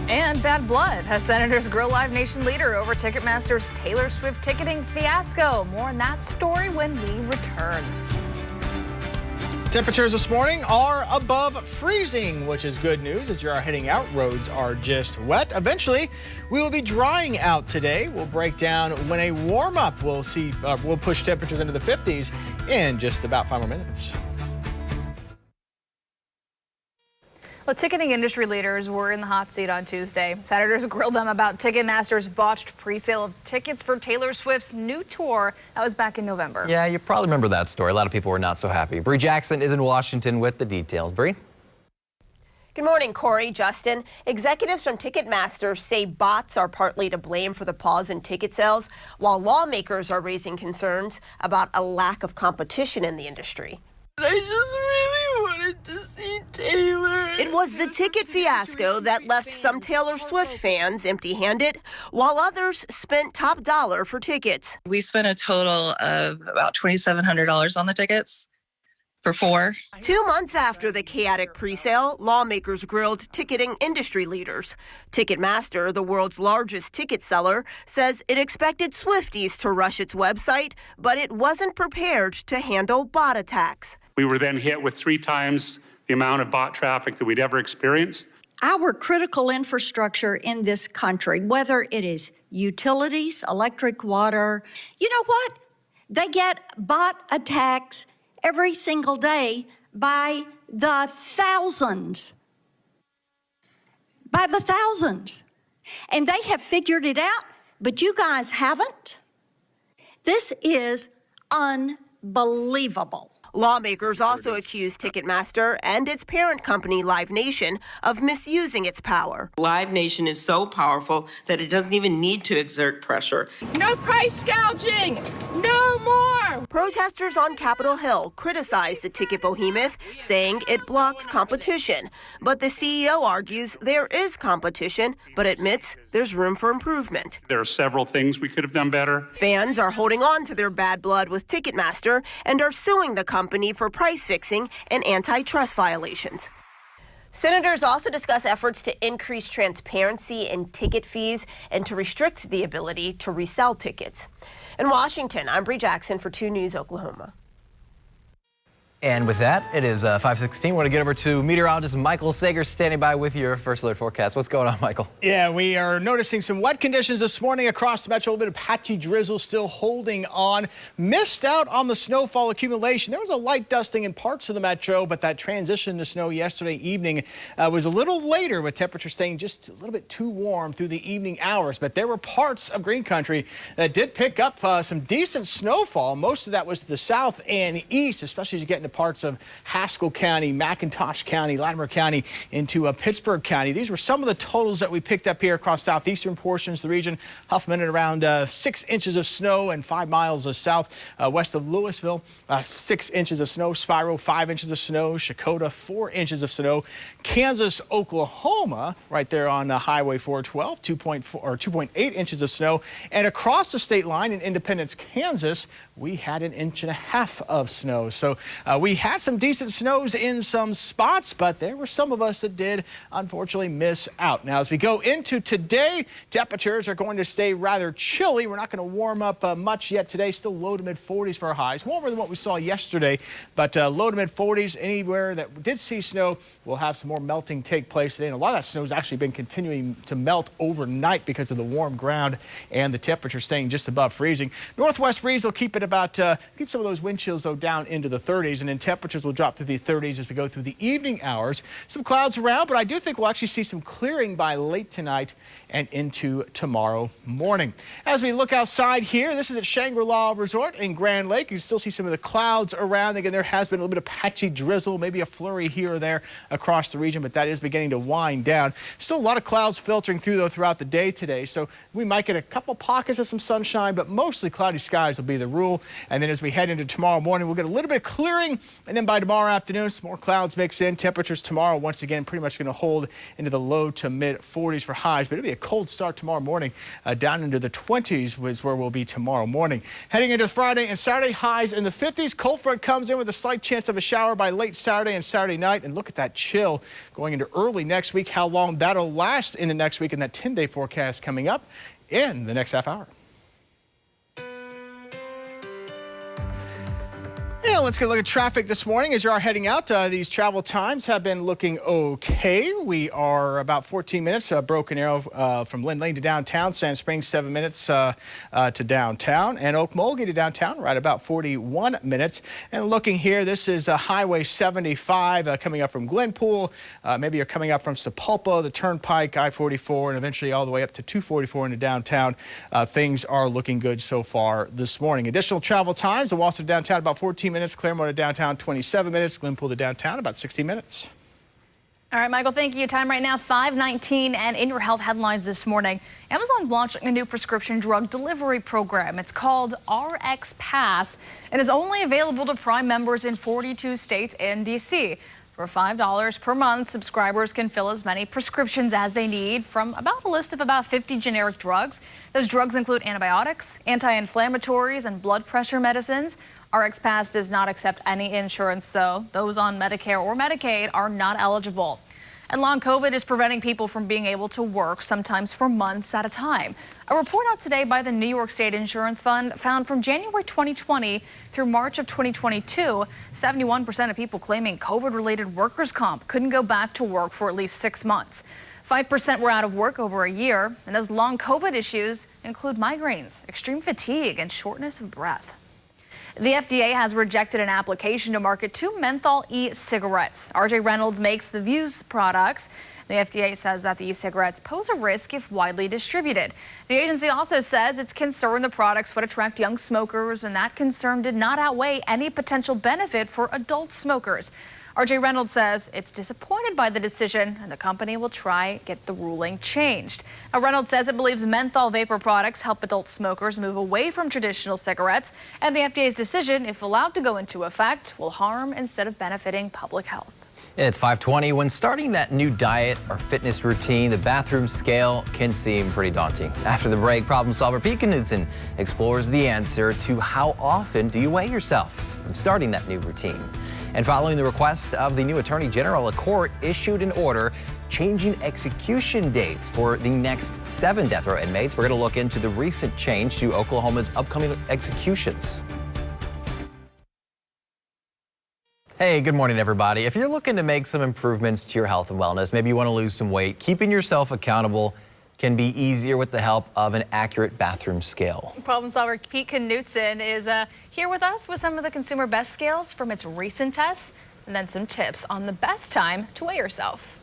And bad blood has Senators grill Live Nation leader over Ticketmaster's Taylor Swift ticketing fiasco. More on that story when we return. Temperatures this morning are above freezing, which is good news as you are heading out. Roads are just wet. Eventually, we will be drying out today. We'll break down when a warm-up will push temperatures into the 50s in just about 5 more minutes. Well, ticketing industry leaders were in the hot seat on Tuesday. Senators grilled them about Ticketmaster's botched presale of tickets for Taylor Swift's new tour. That was back in November. Yeah, you probably remember that story. A lot of people were not so happy. Bree Jackson is in Washington with the details. Bree? Good morning, Corey, Justin. Executives from Ticketmaster say bots are partly to blame for the pause in ticket sales, while lawmakers are raising concerns about a lack of competition in the industry. I just really wanted to see Taylor. It was the ticket fiasco that left some Taylor Swift fans empty-handed, while others spent top dollar for tickets. We spent a total of about $2,700 on the tickets for 4. 2 months after the chaotic presale, lawmakers grilled ticketing industry leaders. Ticketmaster, the world's largest ticket seller, says it expected Swifties to rush its website, but it wasn't prepared to handle bot attacks. We were then hit with 3 times the amount of bot traffic that we'd ever experienced. Our critical infrastructure in this country, whether it is utilities, electric, water, you know what? They get bot attacks every single day by the thousands. By the thousands. And they have figured it out, but you guys haven't. This is unbelievable. Lawmakers also accused Ticketmaster and its parent company, Live Nation, of misusing its power. Live Nation is so powerful that it doesn't even need to exert pressure. No price gouging! No more! Protesters on Capitol Hill criticized the ticket behemoth, saying it blocks competition. But the CEO argues there is competition, but admits there's room for improvement. There are several things we could have done better. Fans are holding on to their bad blood with Ticketmaster and are suing the company for price fixing and antitrust violations. Senators also discuss efforts to increase transparency in ticket fees and to restrict the ability to resell tickets. In Washington, I'm Bree Jackson for 2 News Oklahoma. And with that, it is 5:16. We want to get over to meteorologist Michael Sager standing by with your first alert forecast. What's going on, Michael? Yeah, we are noticing some wet conditions this morning across the metro. A little bit of patchy drizzle still holding on. Missed out on the snowfall accumulation. There was a light dusting in parts of the metro, but that transition to snow yesterday evening was a little later, with temperatures staying just a little bit too warm through the evening hours. But there were parts of Green Country that did pick up some decent snowfall. Most of that was to the south and east, especially as you get into parts of Haskell County, McIntosh County, Latimer County, into Pittsburgh County. These were some of the totals that we picked up here across southeastern portions of the region. Huffman at around 6 inches of snow, and 5 miles south west of Louisville, 6 inches of snow. Spiro, 5 inches of snow. Shakota, 4 inches of snow. Kansas, Oklahoma, right there on Highway 412, 2.8 inches of snow. And across the state line in Independence, Kansas, we had 1.5 inches of snow. So we had some decent snows in some spots, but there were some of us that did unfortunately miss out. Now, as we go into today, temperatures are going to stay rather chilly. We're not going to warm up much yet today. Still low to mid 40s for our highs. Warmer than what we saw yesterday, but low to mid 40s. Anywhere that did see snow, we'll have some more melting take place today. And a lot of that snow has actually been continuing to melt overnight because of the warm ground and the temperature staying just above freezing. Northwest breeze will keep it about, keep some of those wind chills though down into the 30s, and then temperatures will drop to the 30s as we go through the evening hours. Some clouds around, but I do think we'll actually see some clearing by late tonight and into tomorrow morning. As we look outside here, this is at Shangri-La Resort in Grand Lake. You can still see some of the clouds around. Again, there has been a little bit of patchy drizzle, maybe a flurry here or there across the region, but that is beginning to wind down. Still a lot of clouds filtering through though throughout the day today, so we might get a couple pockets of some sunshine, but mostly cloudy skies will be the rule. And then as we head into tomorrow morning, we'll get a little bit of clearing, and then by tomorrow afternoon, some more clouds mix in. Temperatures tomorrow, once again, pretty much going to hold into the low to mid 40s for highs, but it'll be a cold start tomorrow morning. Down into the 20s was where we'll be tomorrow morning. Heading into Friday and Saturday, highs in the 50s. Cold front comes in with a slight chance of a shower by late Saturday and Saturday night. And look at that chill going into early next week, how long that'll last into next week, and that 10-day forecast coming up in the next half hour. Yeah, let's get a look at traffic this morning as you are heading out. These travel times have been looking okay. We are about 14 minutes, Broken Arrow from Lynn Lane to downtown. Sand Springs, 7 minutes to downtown. And Okmulgee to downtown, right about 41 minutes. And looking here, this is Highway 75 coming up from Glenpool. Maybe you're coming up from Sapulpa, the Turnpike, I-44, and eventually all the way up to 244 into downtown. Things are looking good so far this morning. Additional travel times, the Walter to downtown about 14 minutes, Claremont to downtown 27 minutes, Glenpool to downtown about 60 minutes. All right, Michael, thank you. Time right now, 5:19, and in your health headlines this morning, Amazon's launching a new prescription drug delivery program. It's called RX Pass and is only available to Prime members in 42 states and D.C. For $5 per month, subscribers can fill as many prescriptions as they need from a list of about 50 generic drugs. Those drugs include antibiotics, anti-inflammatories, and blood pressure medicines. RX Pass does not accept any insurance, though. Those on Medicare or Medicaid are not eligible. And long COVID is preventing people from being able to work, sometimes for months at a time. A report out today by the New York State Insurance Fund found from January 2020 through March of 2022, 71% of people claiming COVID-related workers' comp couldn't go back to work for at least 6 months. 5% were out of work over a year, and those long COVID issues include migraines, extreme fatigue, and shortness of breath. The FDA has rejected an application to market 2 menthol e-cigarettes. RJ Reynolds makes the Vuse products. The FDA says that the e-cigarettes pose a risk if widely distributed. The agency also says it's concerned the products would attract young smokers, and that concern did not outweigh any potential benefit for adult smokers. RJ Reynolds says it's disappointed by the decision, and the company will try to get the ruling changed. Now, Reynolds says it believes menthol vapor products help adult smokers move away from traditional cigarettes, and the FDA's decision, if allowed to go into effect, will harm instead of benefiting public health. It's 5:20. When starting that new diet or fitness routine, the bathroom scale can seem pretty daunting. After the break, problem solver Pete Knudsen explores the answer to how often do you weigh yourself when starting that new routine. And following the request of the new Attorney General, a court issued an order changing execution dates for the next 7 death row inmates. We're going to look into the recent change to Oklahoma's upcoming executions. Hey, good morning, everybody. If you're looking to make some improvements to your health and wellness, maybe you want to lose some weight, keeping yourself accountable can be easier with the help of an accurate bathroom scale. Problem solver Pete Knutson is here with us with some of the consumer best scales from its recent tests, and then some tips on the best time to weigh yourself.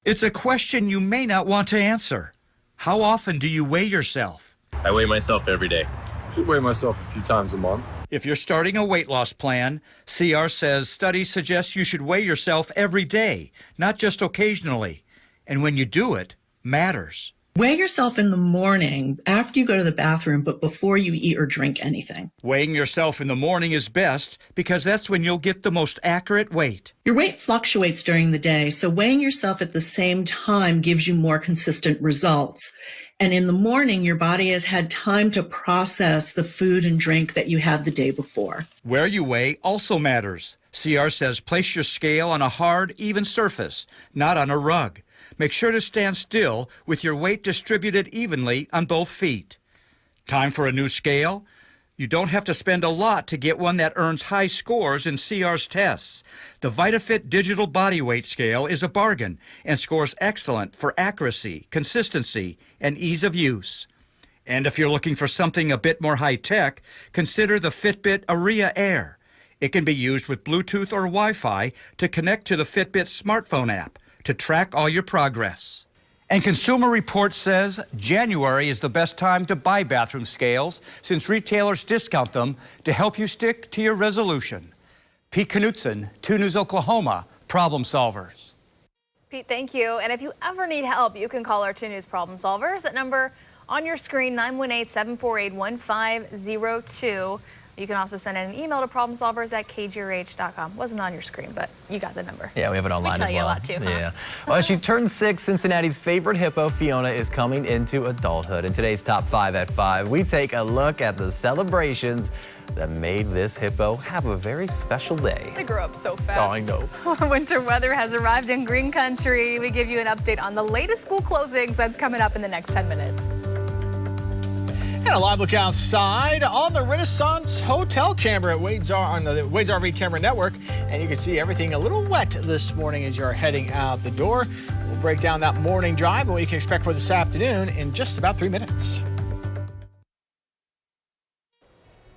It's a question you may not want to answer. How often do you weigh yourself? I weigh myself every day. I should weigh myself a few times a month. If you're starting a weight loss plan, CR says studies suggest you should weigh yourself every day, not just occasionally. And when you do it, matters. Weigh yourself in the morning after you go to the bathroom, but before you eat or drink anything. Weighing yourself in the morning is best because that's when you'll get the most accurate weight. Your weight fluctuates during the day, so weighing yourself at the same time gives you more consistent results. And in the morning, your body has had time to process the food and drink that you had the day before. Where you weigh also matters. CR says place your scale on a hard, even surface, not on a rug. Make sure to stand still with your weight distributed evenly on both feet. Time for a new scale? You don't have to spend a lot to get one that earns high scores in CR's tests. The VitaFit Digital Body Weight Scale is a bargain and scores excellent for accuracy, consistency, and ease of use. And if you're looking for something a bit more high-tech, consider the Fitbit Aria Air. It can be used with Bluetooth or Wi-Fi to connect to the Fitbit smartphone app to track all your progress. And Consumer Reports says January is the best time to buy bathroom scales since retailers discount them to help you stick to your resolution. Pete Knutson, 2 News Oklahoma, Problem Solvers. Pete, thank you. And if you ever need help, you can call our 2 News Problem Solvers. That number on your screen, 918-748-1502. You can also send in an email to problemsolvers@kgrh.com. Wasn't on your screen, but you got the number. Yeah, we have it online as well. We tell you a lot too, huh? Yeah. Well, as she turns 6, Cincinnati's favorite hippo, Fiona, is coming into adulthood. In today's Top 5 at 5, we take a look at the celebrations that made this hippo have a very special day. They grew up so fast. Oh, I know. Winter weather has arrived in Green Country. We give you an update on the latest school closings that's coming up in the next 10 minutes. And a live look outside on the Renaissance Hotel camera at Wade's on the Wade's RV Camera Network. And you can see everything a little wet this morning as you're heading out the door. We'll break down that morning drive and what you can expect for this afternoon in just about 3 minutes.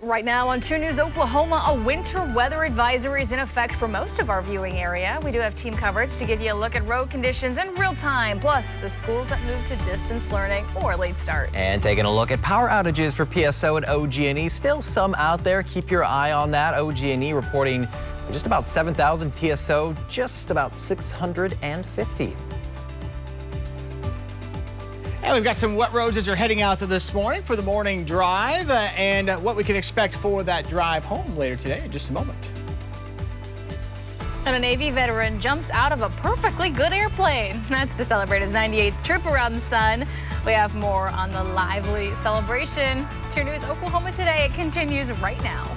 Right now on 2 News Oklahoma, a winter weather advisory is in effect for most of our viewing area. We do have team coverage to give you a look at road conditions in real time, plus the schools that move to distance learning or late start. And taking a look at power outages for PSO and OG&E. Still some out there. Keep your eye on that. OG&E reporting just about 7,000, PSO just about 650. And we've got some wet roads as you're heading out to this morning for the morning drive and what we can expect for that drive home later today in just a moment. And a Navy veteran jumps out of a perfectly good airplane. That's to celebrate his 98th trip around the sun. We have more on the lively celebration. 2 News Oklahoma Today. It continues right now.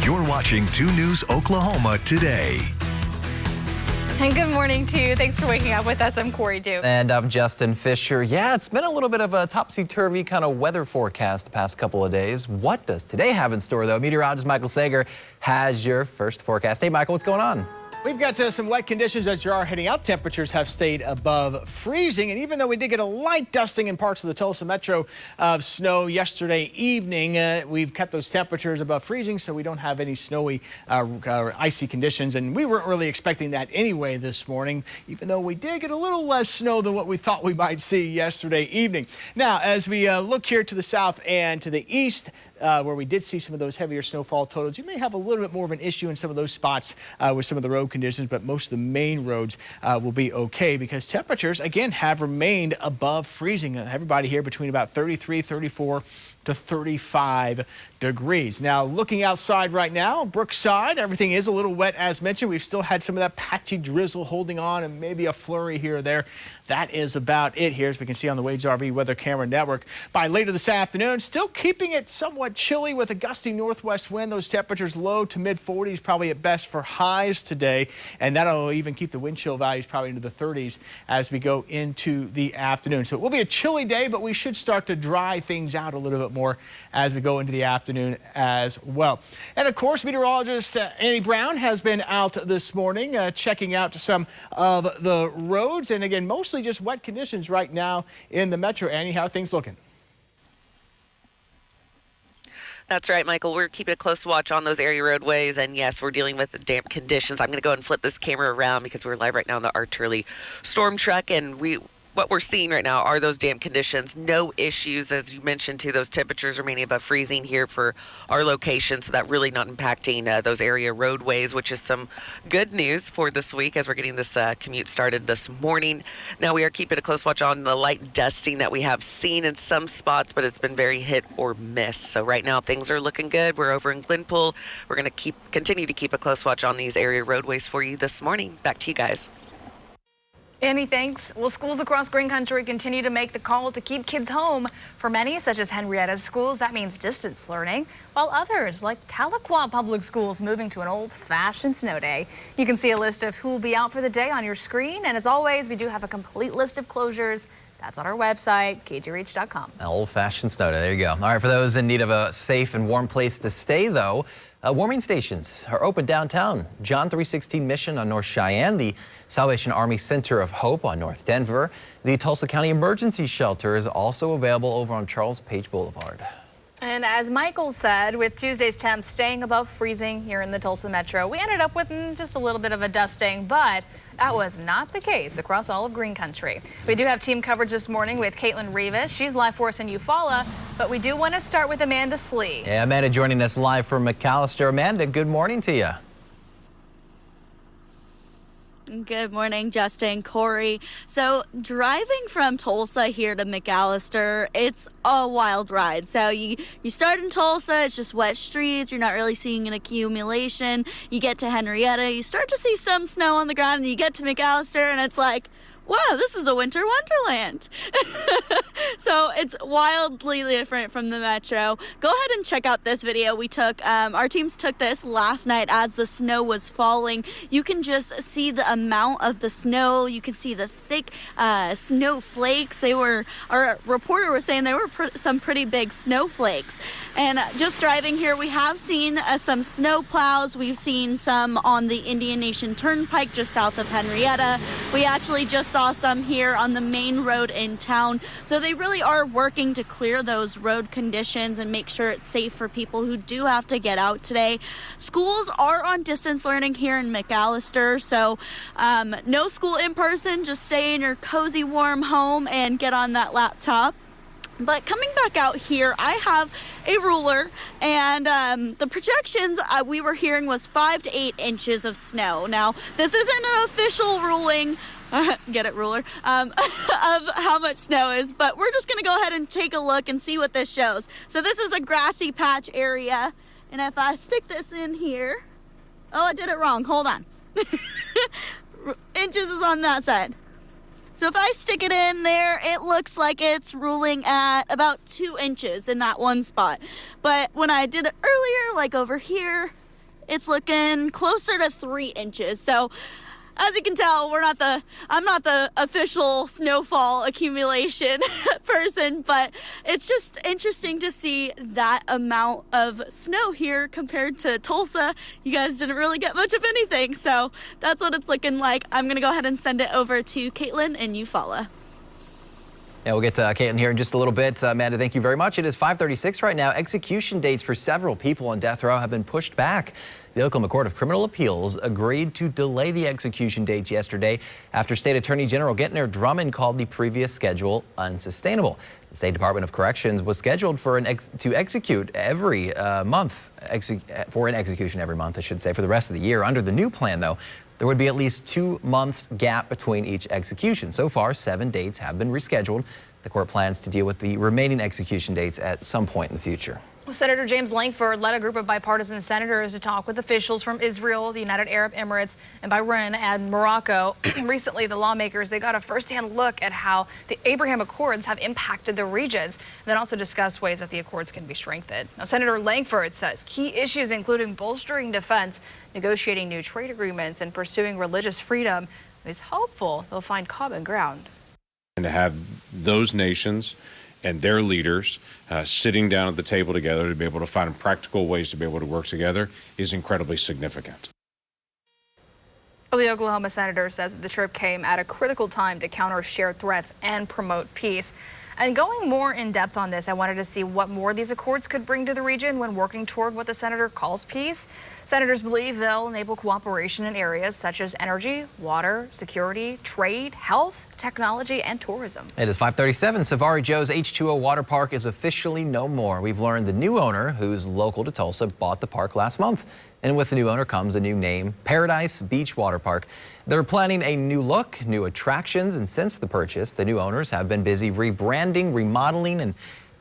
You're watching 2 News Oklahoma Today. And good morning to you. Thanks for waking up with us. I'm Corey Duke. And I'm Justin Fisher. Yeah, it's been a little bit of a topsy-turvy kind of weather forecast the past couple of days. What does today have in store, though? Meteorologist Michael Sager has your first forecast. Hey, Michael, what's going on? We've got some wet conditions as you are heading out. Temperatures have stayed above freezing. And even though we did get a light dusting in parts of the Tulsa metro of snow yesterday evening, we've kept those temperatures above freezing, so we don't have any snowy icy conditions. And we weren't really expecting that anyway this morning, even though we did get a little less snow than what we thought we might see yesterday evening. Now, as we look here to the south and to the east, where we did see some of those heavier snowfall totals, you may have a little bit more of an issue in some of those spots with some of the road conditions, but most of the main roads will be okay because temperatures, again, have remained above freezing. Everybody here between about 33, 34 to 35 degrees. Now, looking outside right now, Brookside, everything is a little wet as mentioned. We've still had some of that patchy drizzle holding on and maybe a flurry here or there. That is about it here, as we can see on the Wade's RV Weather Camera Network. By later this afternoon, still keeping it somewhat chilly with a gusty northwest wind. Those temperatures low to mid 40s, probably at best for highs today. And that'll even keep the wind chill values probably into the 30s as we go into the afternoon. So it will be a chilly day, but we should start to dry things out a little bit more as we go into the afternoon as well. And of course, meteorologist Annie Brown has been out this morning checking out some of the roads. And again, mostly just wet conditions right now in the metro. Annie, how are things looking? That's right, Michael. We're keeping a close watch on those area roadways, and yes, we're dealing with damp conditions. I'm going to go ahead and flip this camera around because we're live right now in the Art Turley storm truck, and what we're seeing right now are those damp conditions. No issues, as you mentioned, too. Those temperatures remaining above freezing here for our location, so that really not impacting those area roadways, which is some good news for this week as we're getting this commute started this morning. Now, we are keeping a close watch on the light dusting that we have seen in some spots, but it's been very hit or miss. So right now, things are looking good. We're over in Glenpool. We're going to continue to keep a close watch on these area roadways for you this morning. Back to you guys. Annie, thanks. Well, schools across Green Country continue to make the call to keep kids home. For many, such as Henrietta's schools, that means distance learning, while others, like Tahlequah Public Schools, moving to an old-fashioned snow day. You can see a list of who will be out for the day on your screen, and as always, we do have a complete list of closures. That's on our website, kgreach.com. Old-fashioned snow day. There you go. All right, for those in need of a safe and warm place to stay, though, warming stations are open downtown. John 316 Mission on North Cheyenne, the Salvation Army Center of Hope on North Denver. The Tulsa County Emergency Shelter is also available over on Charles Page Boulevard. And as Michael said, with Tuesday's temps staying above freezing here in the Tulsa Metro, we ended up with just a little bit of a dusting, but that was not the case across all of Green Country. We do have team coverage this morning with Caitlin Rivas. She's live for us in Eufaula, but we do want to start with Amanda Slee. Yeah, Amanda joining us live from McAllister. Amanda, good morning to you. Good morning, Justin, Corey. So driving from Tulsa here to McAllister, it's a wild ride. So you start in Tulsa, it's just wet streets. You're not really seeing an accumulation. You get to Henrietta, you start to see some snow on the ground, and you get to McAllister, and it's like, wow, this is a winter wonderland. So it's wildly different from the metro. Go ahead and check out this video we took. Our teams took this last night as the snow was falling. You can just see the amount of the snow. You can see the thick snowflakes. Our reporter was saying they were some pretty big snowflakes. And just driving here, we have seen some snow plows. We've seen some on the Indian Nation Turnpike just south of Henrietta. We actually just saw some here on the main road in town. So they really are working to clear those road conditions and make sure it's safe for people who do have to get out today. Schools are on distance learning here in McAllister, so no school in person, just stay in your cozy warm home and get on that laptop. But coming back out here, I have a ruler, and the projections we were hearing was 5 to 8 inches of snow. Now, this isn't an official ruling, get it, ruler, of how much snow is, but we're just going to go ahead and take a look and see what this shows. So this is a grassy patch area, and if I stick this in here, oh, I did it wrong. Hold on. Inches is on that side. So if I stick it in there, it looks like it's ruling at about 2 inches in that one spot. But when I did it earlier, like over here, it's looking closer to 3 inches. So as you can tell, I'm not the official snowfall accumulation person, but it's just interesting to see that amount of snow here compared to Tulsa. You guys didn't really get much of anything, so that's what it's looking like. I'm gonna go ahead and send it over to Caitlin in Eufaula. Yeah, we'll get to Caitlin here in just a little bit. Amanda, thank you very much. It is 5:36 right now. Execution dates for several people on death row have been pushed back. The Oklahoma Court of Criminal Appeals agreed to delay the execution dates yesterday after State Attorney General Gentner Drummond called the previous schedule unsustainable. The State Department of Corrections was scheduled to execute every month, for an execution every month, I should say, for the rest of the year. Under the new plan, though, there would be at least 2 months gap between each execution. So far, 7 dates have been rescheduled. The court plans to deal with the remaining execution dates at some point in the future. Senator James Lankford led a group of bipartisan senators to talk with officials from Israel, the United Arab Emirates, and Bahrain and Morocco. Recently, the lawmakers, they got a firsthand look at how the Abraham Accords have impacted the regions, and then also discussed ways that the Accords can be strengthened. Now, Senator Lankford says key issues including bolstering defense, negotiating new trade agreements, and pursuing religious freedom. He's hopeful they'll find common ground. And to have those nations and their leaders sitting down at the table together to be able to find practical ways to be able to work together is incredibly significant. Well, the Oklahoma senator says that the trip came at a critical time to counter shared threats and promote peace. And going more in depth on this, I wanted to see what more these accords could bring to the region when working toward what the senator calls peace. Senators believe they'll enable cooperation in areas such as energy, water, security, trade, health, technology, and tourism. It is 5:37. Savari Joe's H2O water park is officially no more. We've learned the new owner, who's local to Tulsa, bought the park last month. And with the new owner comes a new name, Paradise Beach Water Park. They're planning a new look, new attractions, and since the purchase, the new owners have been busy rebranding, remodeling, and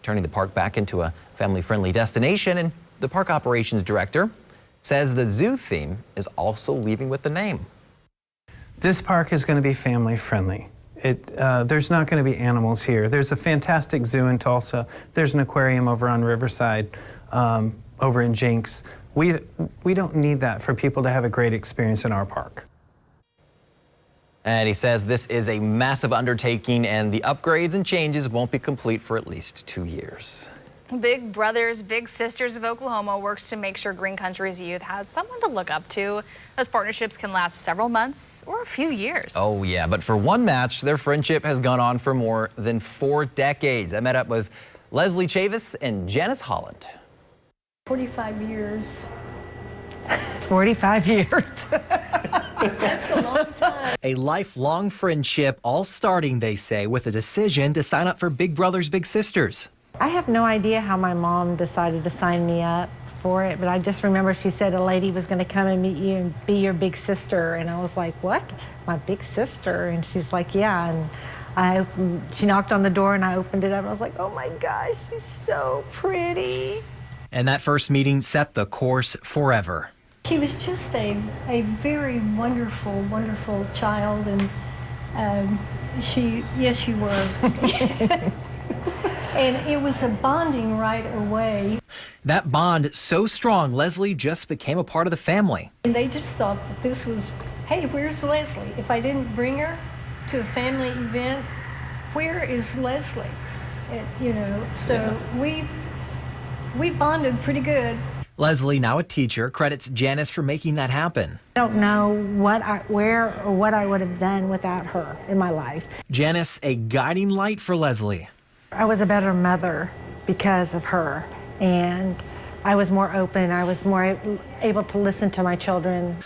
turning the park back into a family-friendly destination. And the park operations director says the zoo theme is also leaving with the name. This park is going to be family-friendly. There's not going to be animals here. There's a fantastic zoo in Tulsa. There's an aquarium over on Riverside, over in Jenks. We don't need that for people to have a great experience in our park. And he says this is a massive undertaking and the upgrades and changes won't be complete for at least 2 years. Big Brothers Big Sisters of Oklahoma works to make sure Green Country's youth has someone to look up to. Those partnerships can last several months or a few years. Oh yeah, but for one match, their friendship has gone on for more than 4 decades. I met up with Leslie Chavis and Janice Holland. 45 years. 45 years. That's a long time. A lifelong friendship, all starting, they say, with a decision to sign up for Big Brothers Big Sisters. I have no idea how my mom decided to sign me up for it, but I just remember she said a lady was going to come and meet you and be your big sister, and I was like, what? My big sister? And she's like, yeah. And she knocked on the door and I opened it up and I was like, oh my gosh, she's so pretty. And that first meeting set the course forever. She was just a very wonderful, wonderful child, and yes, you were. And it was a bonding right away. That bond so strong, Leslie just became a part of the family. And they just thought that this was, hey, where's Leslie? If I didn't bring her to a family event, where is Leslie? And, so we bonded pretty good. Leslie, now a teacher, credits Janice for making that happen. I don't know where or what I would have done without her in my life. Janice, a guiding light for Leslie. I was a better mother because of her, and I was more open. I was more able to listen to my children.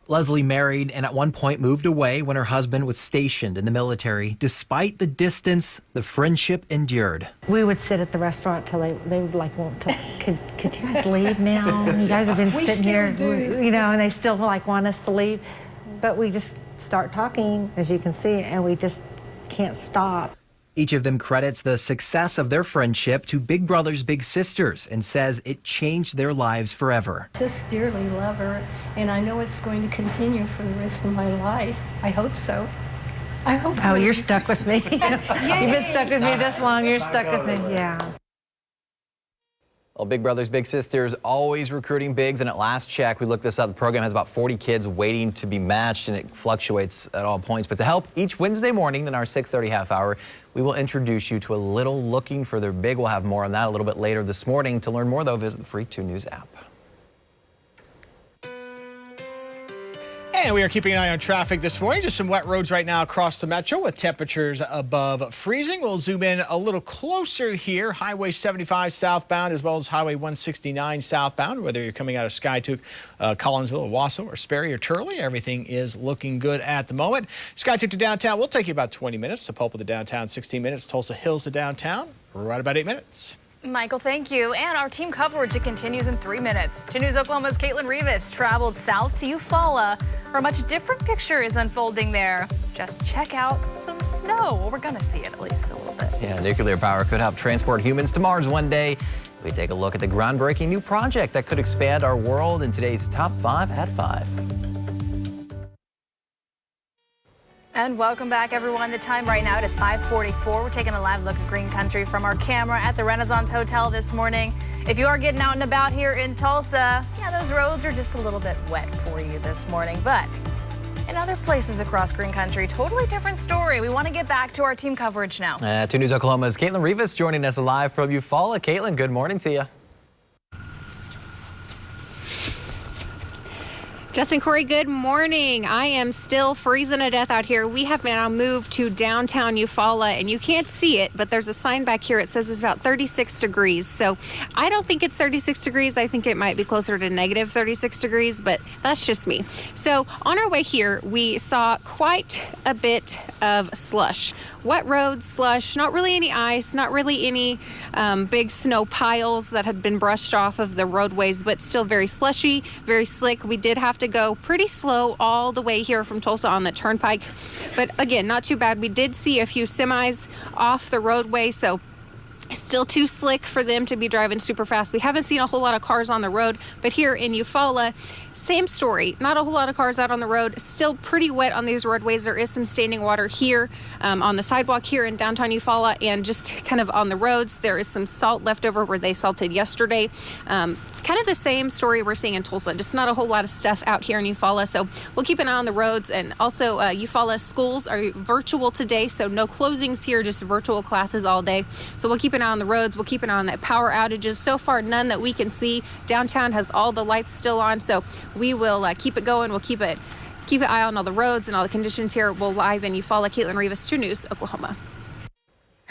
Leslie married and at one point moved away when her husband was stationed in the military. Despite the distance, the friendship endured. We would sit at the restaurant till they would like want to, could you guys leave now? You guys have been sitting here, and they still like want us to leave. But we just start talking, as you can see, and we just can't stop. Each of them credits the success of their friendship to Big Brothers Big Sisters and says it changed their lives forever. Just dearly love her, and I know it's going to continue for the rest of my life. I hope so. I hope. Oh, you're stuck with me. You've been stuck with me this long. You're stuck with me. Yeah. Well, Big Brothers Big Sisters always recruiting bigs, and at last check, we looked this up, the program has about 40 kids waiting to be matched, and it fluctuates at all points. But to help, each Wednesday morning in our 6:30 half hour, we will introduce you to a little looking for their big. We'll have more on that a little bit later this morning. To learn more, though, visit the free 2 News app. And we are keeping an eye on traffic this morning. Just some wet roads right now across the metro with temperatures above freezing. We'll zoom in a little closer here. Highway 75 southbound as well as Highway 169 southbound. Whether you're coming out of Skytook, Collinsville, Owasso, or Sperry or Turley, everything is looking good at the moment. Skytook to downtown will take you about 20 minutes. Sapulpa to downtown, 16 minutes. Tulsa Hills to downtown, right about 8 minutes. Michael, thank you. And our team coverage, it continues in 3 minutes. 2 News Oklahoma's Caitlin Rivas traveled south to Eufaula, where a much different picture is unfolding there. Just check out some snow. Well, we're going to see it at least a little bit. Yeah, nuclear power could help transport humans to Mars one day. We take a look at the groundbreaking new project that could expand our world in today's Top 5 at 5. And welcome back, everyone. The time right now, it is 5:44. We're taking a live look at Green Country from our camera at the Renaissance Hotel this morning. If you are getting out and about here in Tulsa, yeah, those roads are just a little bit wet for you this morning, but In other places across Green Country, totally different story. We want to get back to our team coverage now. 2 News Oklahoma's Caitlin Rivas joining us live from Eufaula. Caitlin, good morning to you. Justin, Corey, good morning. I am still freezing to death out here. We have now moved to downtown Eufaula, and you can't see it, but there's a sign back here. It says it's about 36 degrees. So I don't think it's 36 degrees. I think it might be closer to negative 36 degrees, but that's just me. So on our way here, we saw quite a bit of slush. Wet roads, slush, not really any ice, not really any big snow piles that had been brushed off of the roadways, but still very slushy, very slick. We did have to go pretty slow all the way here from Tulsa on the turnpike, but again, not too bad. We did see a few semis off the roadway, so still too slick for them to be driving super fast. We haven't seen a whole lot of cars on the road, but here in Eufaula, same story. Not a whole lot of cars out on the road. Still pretty wet on these roadways. There is some standing water here on the sidewalk here in downtown Eufaula, and just kind of on the roads. There is some salt left over where they salted yesterday. Kind of the same story we're seeing in Tulsa. Just not a whole lot of stuff out here in Eufaula. So we'll keep an eye on the roads. And also Eufaula schools are virtual today, so no closings here, just virtual classes all day. So we'll keep an eye on the roads. We'll keep an eye on that power outages. So far, none that we can see. Downtown has all the lights still on, so we will keep it going. We'll keep an eye on all the roads and all the conditions here. We'll live in Eufaula. Caitlin Rivas, 2 News, Oklahoma.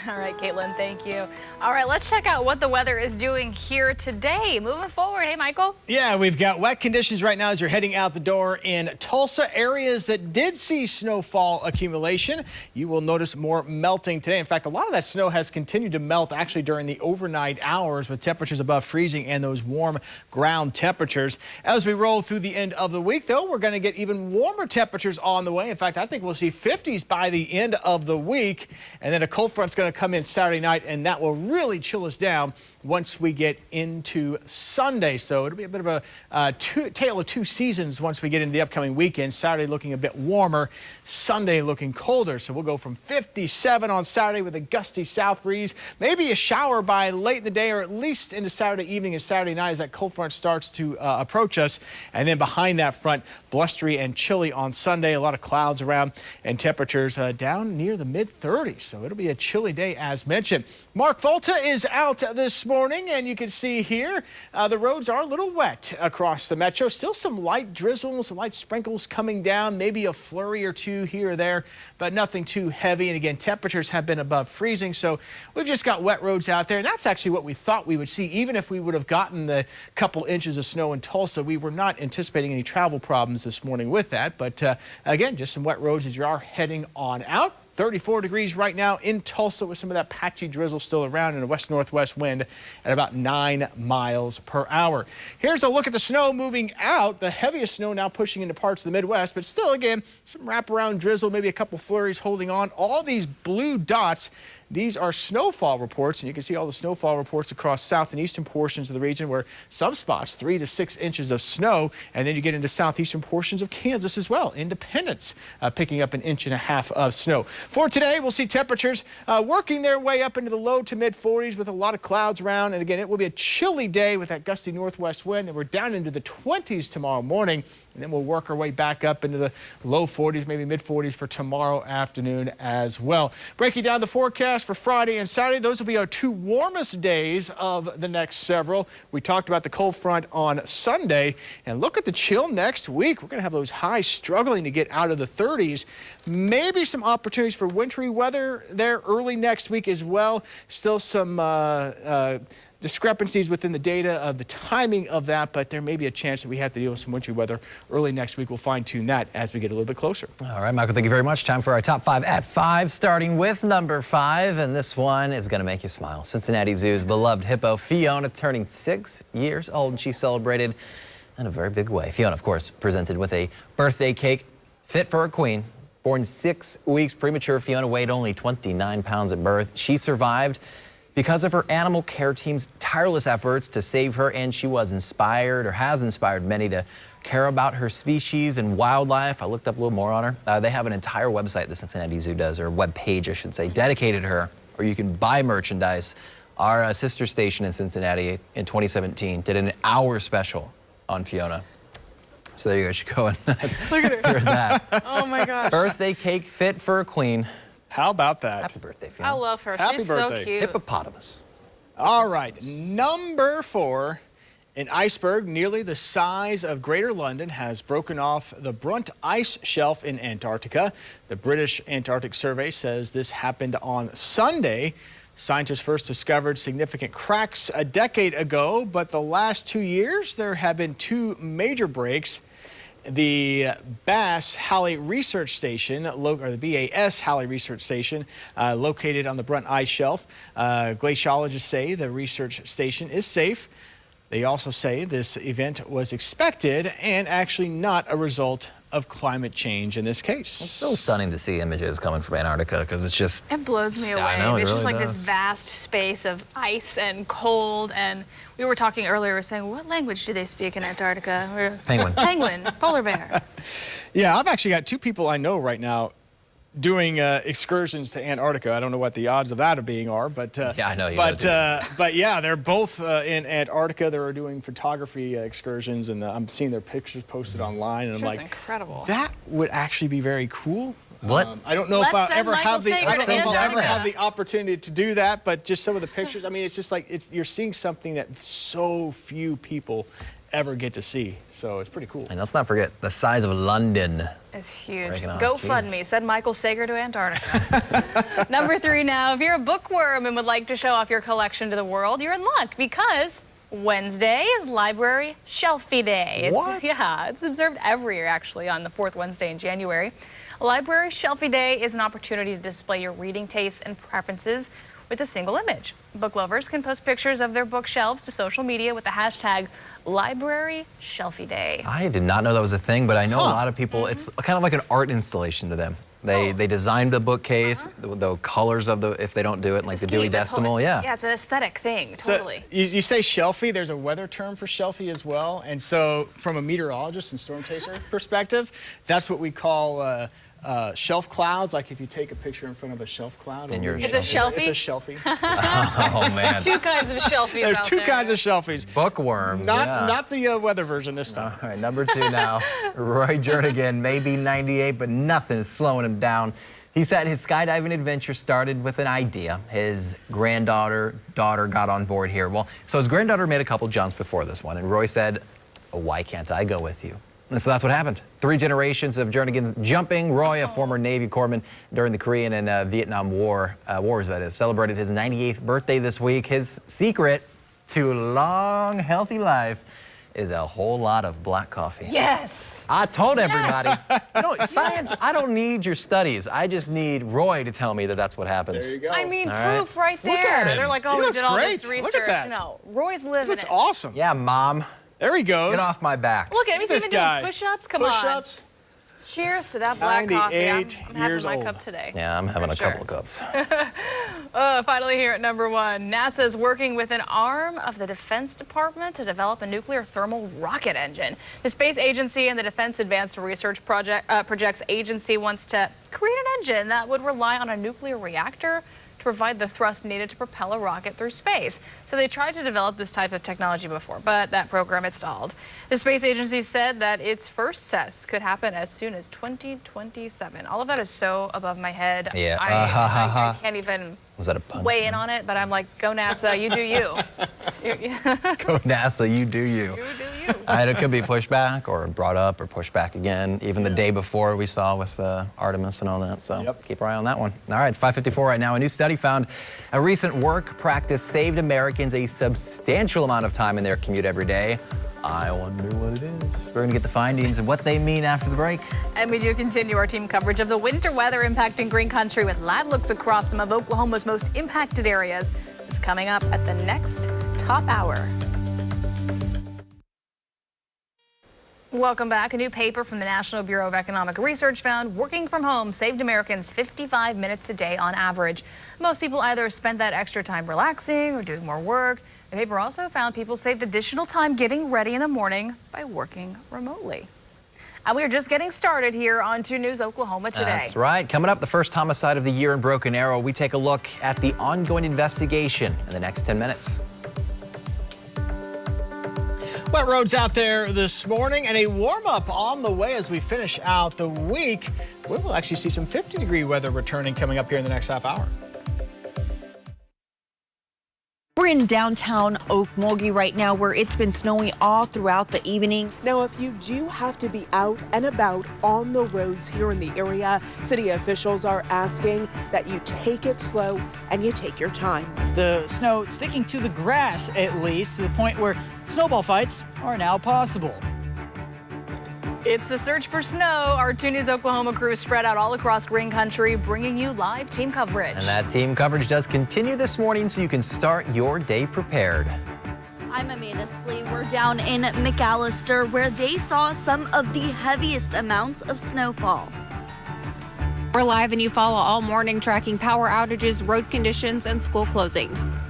All right, Caitlin, thank you. All right, let's check out what the weather is doing here today. Moving forward, hey, Michael. Yeah, we've got wet conditions right now as you're heading out the door in Tulsa. Areas that did see snowfall accumulation, you will notice more melting today. In fact, a lot of that snow has continued to melt actually during the overnight hours with temperatures above freezing and those warm ground temperatures. As we roll through the end of the week, though, we're going to get even warmer temperatures on the way. In fact, I think we'll see 50s by the end of the week, and then a cold front's going to come in Saturday night, and that will really chill us down once we get into Sunday. So it'll be a bit of a tale of two seasons once we get into the upcoming weekend. Saturday looking a bit warmer, Sunday looking colder. So we'll go from 57 on Saturday with a gusty south breeze, maybe a shower by late in the day or at least into Saturday evening and Saturday night as that cold front starts to approach us. And then behind that front, blustery and chilly on Sunday. A lot of clouds around and temperatures down near the mid-30s. So it'll be a chilly day as mentioned. Mark Volta is out this morning, and you can see here the roads are a little wet across the metro. Still some light drizzles, some light sprinkles coming down, maybe a flurry or two here or there, but nothing too heavy. And again, temperatures have been above freezing, so we've just got wet roads out there. And that's actually what we thought we would see. Even if we would have gotten the couple inches of snow in Tulsa, we were not anticipating any travel problems this morning with that. But again, just some wet roads as you are heading on out. 34 degrees right now in Tulsa with some of that patchy drizzle still around and a west-northwest wind at about 9 miles per hour. Here's a look at the snow moving out. The heaviest snow now pushing into parts of the Midwest, but still, again, some wraparound drizzle, maybe a couple flurries holding on. All these blue dots, these are snowfall reports, and you can see all the snowfall reports across south and eastern portions of the region where some spots 3 to 6 inches of snow, and then you get into southeastern portions of Kansas as well. Independence picking up 1.5 inches of snow. For today, we'll see temperatures working their way up into the low to mid 40s with a lot of clouds around, and again, it will be a chilly day with that gusty northwest wind, and we're down into the 20s tomorrow morning. And then we'll work our way back up into the low 40s, maybe mid 40s for tomorrow afternoon as well. Breaking down the forecast for Friday and Saturday, those will be our 2 warmest days of the next several. We talked about the cold front on Sunday, and look at the chill next week. We're going to have those highs struggling to get out of the 30s. Maybe some opportunities for wintry weather there early next week as well. Still some discrepancies within the data of the timing of that, but there may be a chance that we have to deal with some wintry weather early next week. We'll fine-tune that as we get a little bit closer. All right, Michael, thank you very much. Time for our top 5 at 5, starting with number 5, and this one is going to make you smile. Cincinnati Zoo's beloved hippo Fiona turning 6 years old, and she celebrated in a very big way. Fiona, of course, presented with a birthday cake fit for a queen. Born 6 weeks premature, Fiona weighed only 29 pounds at birth. She survived because of her animal care team's tireless efforts to save her, and she was inspired, or has inspired many to care about her species and wildlife. I looked up a little more on her. They have an entire website, the Cincinnati Zoo does, or web page, I should say, dedicated to her, where you can buy merchandise. Our sister station in Cincinnati in 2017 did an hour special on Fiona. So there you go. You should go and Look at her. hear that. Oh my gosh. Birthday cake fit for a queen. How about that? Happy birthday, Fiona. I love her. Happy She's birthday. so cute. Hippopotamus. All right, number 4. An iceberg nearly the size of Greater London has broken off the Brunt ice shelf in Antarctica. The British Antarctic Survey says this happened on Sunday. Scientists first discovered significant cracks a decade ago, but the last 2 years there have been 2 major breaks. The BAS Halley Research Station, or the BAS Halley Research Station, located on the Brunt Ice Shelf. Glaciologists say the research station is safe. They also say this event was expected and actually not a result of climate change in this case. It's still stunning to see images coming from Antarctica because it's just... It blows me away. I know, It's it just really like does. this vast space of ice and cold. And we were talking earlier, we were saying, what language do they speak in Antarctica? Penguin. Penguin, polar bear. Yeah, I've actually got 2 people I know right now doing excursions to Antarctica. I don't know what the odds of that being are, but yeah, I know you but yeah, they're both in Antarctica. They're doing photography excursions, and I'm seeing their pictures posted online, and I'm like, incredible. that would actually be very cool. What? I don't know Let's if I'll send ever Michael have the Sager I to don't know if I'll ever Antarctica. have the opportunity to do that, but just some of the pictures. I mean, it's just like you're seeing something that so few people ever get to see. So it's pretty cool. And let's not forget the size of London. It's huge. Breaking off, GoFundMe. Send Michael Sager to Antarctica. Number 3 now. If you're a bookworm and would like to show off your collection to the world, you're in luck because Wednesday is Library Shelfie Day. It's observed every year, actually, on the 4th Wednesday in January. Library Shelfie Day is an opportunity to display your reading tastes and preferences with a single image. Book lovers can post pictures of their bookshelves to social media with the hashtag Library Shelfie Day. I did not know that was a thing, but I know a lot of people, it's kind of like an art installation to them. They designed the bookcase, the colors of the, if they don't do it, like the Dewey Decimal, Yeah, it's an aesthetic thing, totally. So, you say shelfie, there's a weather term for shelfie as well. And so from a meteorologist and storm chaser perspective, that's what we call shelf clouds. Like if you take a picture in front of a shelf cloud. It's a shelfie? It's a shelfie. Oh, man. 2 kinds of shelfies There's out 2 there. kinds of shelfies. Bookworms, Not the weather version this time. All right, number 2 now. Roy Jernigan may be 98, but nothing is slowing him down. He said his skydiving adventure started with an idea. His daughter got on board here. Well, so his granddaughter made a couple jumps before this one, and Roy said, oh, why can't I go with you? And so that's what happened. 3 generations of Jernigan's jumping. Roy, a former Navy corpsman during the Korean and Vietnam wars, that is, celebrated his 98th birthday this week. His secret to a long, healthy life is a whole lot of black coffee. Yes. I told everybody. You know, science, I don't need your studies. I just need Roy to tell me that that's what happens. There you go. I mean, All right. proof right there. Look at him. They're like, He oh, we looks did all great. this research. Look at that. No, Roy's living Looks it. awesome. Yeah, Mom. There he goes. Get off my back. Look at him. He's This even guy. doing push-ups. Come on. Push-ups. Cheers to that black coffee. I'm 98 having years my old. cup today. Yeah, I'm having a sure. couple of cups. Finally here at number 1, NASA is working with an arm of the Defense Department to develop a nuclear thermal rocket engine. The space agency and the Defense Advanced Research Projects Agency wants to create an engine that would rely on a nuclear reactor to provide the thrust needed to propel a rocket through space. So they tried to develop this type of technology before, but that program had stalled. The space agency said that its first test could happen as soon as 2027. All of that is so above my head. Yeah. I can't even Was that a pun? weigh in on it, but I'm like, go NASA, you do you. Go NASA, you do you. It could be pushed back or brought up or pushed back again. Even the day before we saw with Artemis and all that. So keep our eye on that one. All right, it's 5:54 right now. A new study found a recent work practice saved Americans a substantial amount of time in their commute every day. I wonder what it is. We're going to get the findings and what they mean after the break. And we do continue our team coverage of the winter weather impacting Green Country with live looks across some of Oklahoma's most impacted areas. It's coming up at the next top hour. Welcome back. A new paper from the National Bureau of Economic Research found working from home saved Americans 55 minutes a day on average. Most people either spent that extra time relaxing or doing more work. The paper also found people saved additional time getting ready in the morning by working remotely. And we are just getting started here on 2 News Oklahoma today. That's right. Coming up, the first homicide of the year in Broken Arrow. We take a look at the ongoing investigation in the next 10 minutes. Wet roads out there this morning and a warm-up on the way as we finish out the week. We will actually see some 50-degree weather returning coming up here in the next half hour. We're in downtown Okmulgee right now where it's been snowy all throughout the evening. Now, if you do have to be out and about on the roads here in the area, city officials are asking that you take it slow and you take your time. The snow sticking to the grass, at least, to the point where snowball fights are now possible. It's the search for snow. Our 2 News Oklahoma crew spread out all across green country, bringing you live team coverage. And that team coverage does continue this morning, so you can start your day prepared. I'm Amanda Slee. We're down in McAllister, where they saw some of the heaviest amounts of snowfall. We're live and you follow all morning, tracking power outages, road conditions, and school closings.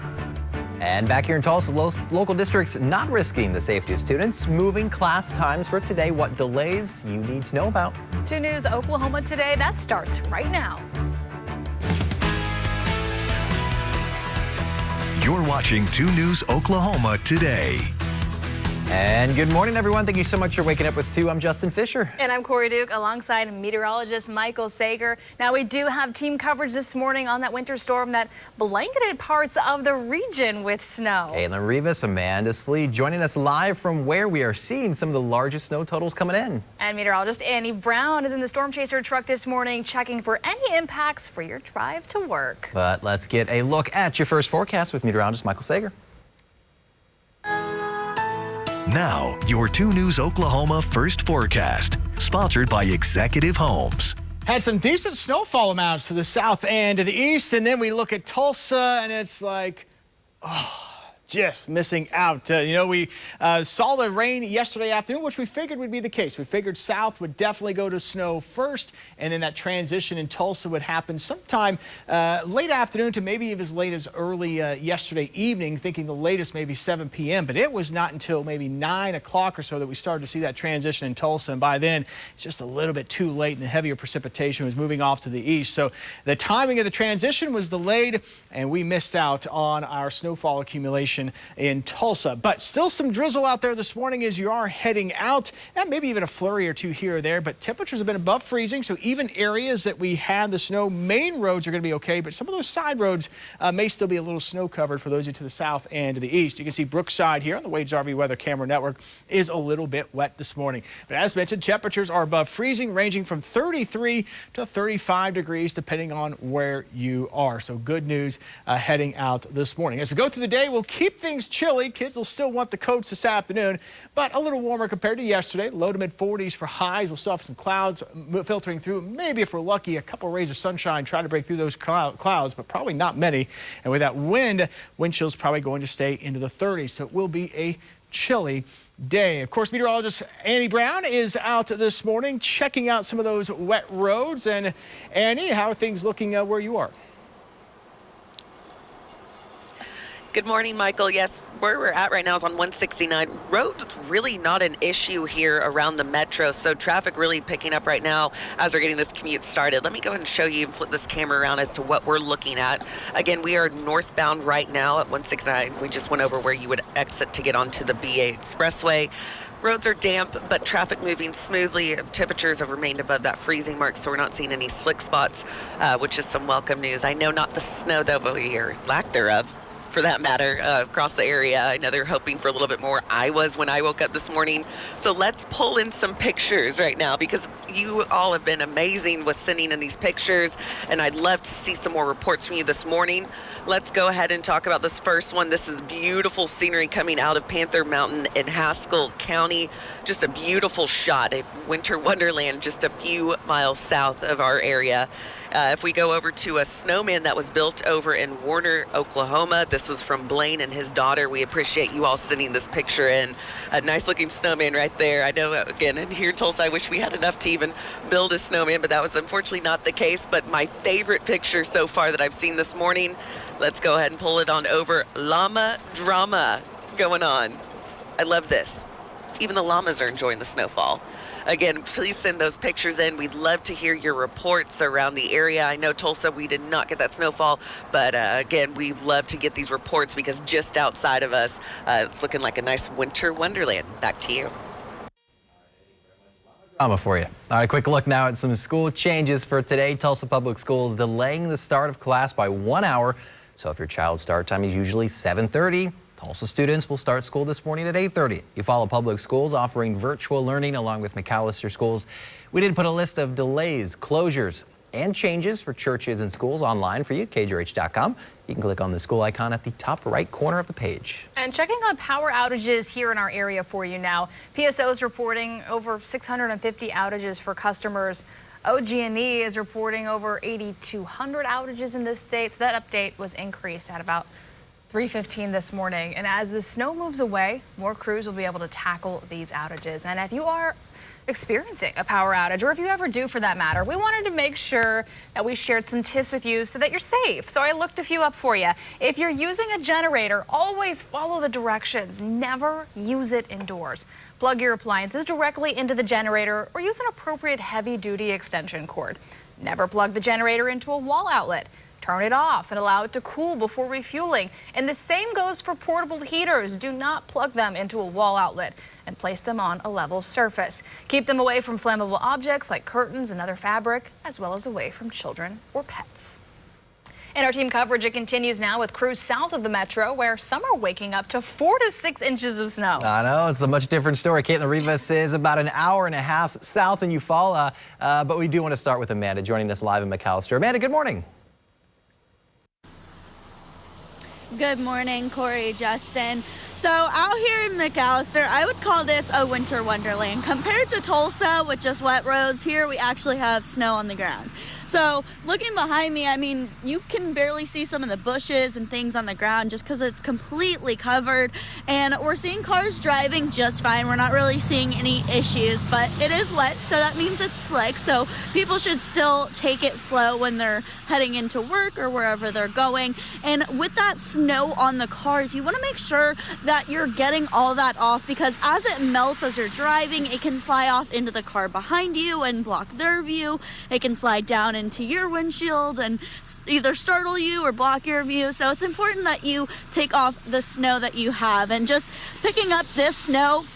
And back here in Tulsa, local districts not risking the safety of students, moving class times for today. What delays you need to know about. 2 News Oklahoma today, that starts right now. You're watching 2 News Oklahoma today. And good morning, everyone. Thank you so much for waking up with 2. I'm Justin Fisher. And I'm Corey Duke, alongside meteorologist Michael Sager. Now, we do have team coverage this morning on that winter storm that blanketed parts of the region with snow. Caitlin Rivas, Amanda Slee joining us live from where we are seeing some of the largest snow totals coming in. And meteorologist Annie Brown is in the storm chaser truck this morning, checking for any impacts for your drive to work. But let's get a look at your first forecast with meteorologist Michael Sager. Now, your 2 News Oklahoma first forecast, sponsored by Executive Homes. Had some decent snowfall amounts to the south and to the east, and then we look at Tulsa, and it's like, oh, just missing out. We saw the rain yesterday afternoon, which we figured would be the case. We figured south would definitely go to snow first, and then that transition in Tulsa would happen sometime late afternoon to maybe even as late as early yesterday evening, thinking the latest maybe 7 p.m. But it was not until maybe 9 o'clock or so that we started to see that transition in Tulsa, and by then it's just a little bit too late, and the heavier precipitation was moving off to the east. So the timing of the transition was delayed, and we missed out on our snowfall accumulation in Tulsa. But still some drizzle out there this morning as you are heading out, and maybe even a flurry or two here or there, but temperatures have been above freezing, so even areas that we had the snow, main roads are going to be okay, but some of those side roads may still be a little snow covered for those of you to the south and to the east. You can see Brookside here on the Wade's RV Weather Camera Network is a little bit wet this morning. But as mentioned, temperatures are above freezing, ranging from 33 to 35 degrees depending on where you are. So good news heading out this morning. As we go through the day, we'll keep things chilly. Kids will still want the coats this afternoon, but a little warmer compared to yesterday. Low to mid 40s for highs. We'll still have some clouds filtering through. Maybe if we're lucky, a couple rays of sunshine try to break through those clouds, but probably not many. And with that wind chill's probably going to stay into the 30s. So it will be a chilly day. Of course, meteorologist Annie Brown is out this morning checking out some of those wet roads. And Annie, how are things looking where you are? Good morning, Michael. Yes, where we're at right now is on 169. Roads really not an issue here around the metro, so traffic really picking up right now as we're getting this commute started. Let me go ahead and show you and flip this camera around as to what we're looking at. Again, we are northbound right now at 169. We just went over where you would exit to get onto the BA Expressway. Roads are damp, but traffic moving smoothly. Temperatures have remained above that freezing mark, so we're not seeing any slick spots, which is some welcome news. I know not the snow, though, but or lack thereof, for that matter, across the area. I know they're hoping for a little bit more. I was when I woke up this morning. So let's pull in some pictures right now, because you all have been amazing with sending in these pictures, and I'd love to see some more reports from you this morning. Let's go ahead and talk about this first one. This is beautiful scenery coming out of Panther Mountain in Haskell County. Just a beautiful shot, a winter wonderland just a few miles south of our area. If we go over to a snowman that was built over in Warner, Oklahoma, this was from Blaine and his daughter. We appreciate you all sending this picture in. A nice looking snowman right there. I know, again, and here in Tulsa, I wish we had enough to even build a snowman, but that was unfortunately not the case. But my favorite picture so far that I've seen this morning, let's go ahead and pull it on over. Llama drama going on. I love this. Even the llamas are enjoying the snowfall. again, please send those pictures in. We'd love to hear your reports around the area. I know Tulsa, we did not get that snowfall, but again, we love to get these reports because just outside of us, it's looking like a nice winter wonderland. Back to you. For you. All right, quick look now at some school changes for today. Tulsa Public Schools delaying the start of class by 1 hour. So if your child's start time is usually 7:30, Tulsa students will start school this morning at 8:30. Eufaula Public Schools offering virtual learning along with McAllister Schools. We did put a list of delays, closures, and changes for churches and schools online for you, KJRH.com. You can click on the school icon at the top right corner of the page. And checking on power outages here in our area for you now. PSO is reporting over 650 outages for customers. OG&E is reporting over 8,200 outages in this state. So that update was increased at about 3:15 this morning. And as the snow moves away, more crews will be able to tackle these outages. And if you are experiencing a power outage, or if you ever do for that matter, we wanted to make sure that we shared some tips with you so that you're safe. So I looked a few up for you. If you're using a generator, always follow the directions. Never use it indoors. Plug your appliances directly into the generator or use an appropriate heavy-duty extension cord. Never plug the generator into a wall outlet. Turn it off and allow it to cool before refueling. And the same goes for portable heaters. Do not plug them into a wall outlet and place them on a level surface. Keep them away from flammable objects like curtains and other fabric, as well as away from children or pets. In our team coverage, it continues now with crews south of the metro, where some are waking up to 4 to 6 inches of snow. I know, it's a much different story. Caitlin Rivas is about an hour and a half south in Eufaula, but we do want to start with Amanda joining us live in McAllister. Amanda, good morning. Good morning, Corey, Justin. So out here in McAllister, I would call this a winter wonderland. Compared to Tulsa with just wet roads, here we actually have snow on the ground. So looking behind me, I mean, you can barely see some of the bushes and things on the ground just because it's completely covered. And we're seeing cars driving just fine. We're not really seeing any issues, but it is wet, so that means it's slick. So people should still take it slow when they're heading into work or wherever they're going. And with that snow on the cars, you want to make sure that you're getting all that off, because as it melts as you're driving, it can fly off into the car behind you and block their view. It can slide down into your windshield and either startle you or block your view. So it's important that you take off the snow that you have. And just picking up this snow,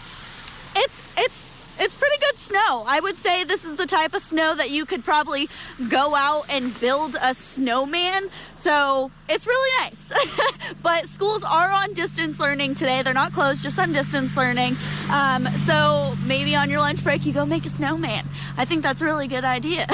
it's pretty good snow. I would say this is the type of snow that you could probably go out and build a snowman. So it's really nice. But schools are on distance learning today. They're not closed, just on distance learning. So maybe on your lunch break, you go make a snowman. I think that's a really good idea.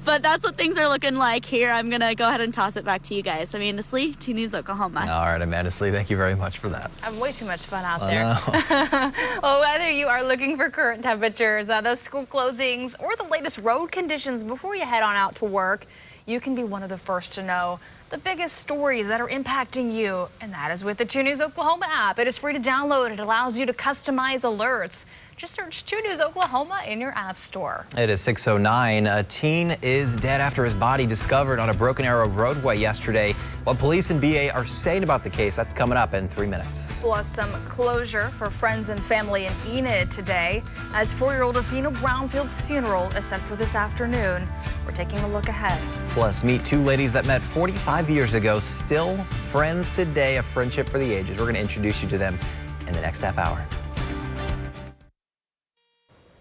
But that's what things are looking like here. I'm going to go ahead and toss it back to you guys. Amanda Slee, 2 News Oklahoma. All right, Amanda Slee, thank you very much for that. I have way too much fun out there. Well, whether you are looking for current temperatures, those school closings, or the latest road conditions before you head on out to work, you can be one of the first to know the biggest stories that are impacting you, and that is with the 2 News Oklahoma app. It is free to download. It allows you to customize alerts. Just search 2 News Oklahoma in your app store. It is 6:09. A teen is dead after his body discovered on a Broken Arrow roadway yesterday. What police and BA are saying about the case, that's coming up in 3 minutes. Plus some closure for friends and family in Enid today, as 4-year-old Athena Brownfield's funeral is set for this afternoon. We're taking a look ahead. Plus, meet 2 ladies that met 45 years ago, still friends today, a friendship for the ages. We're going to introduce you to them in the next half hour.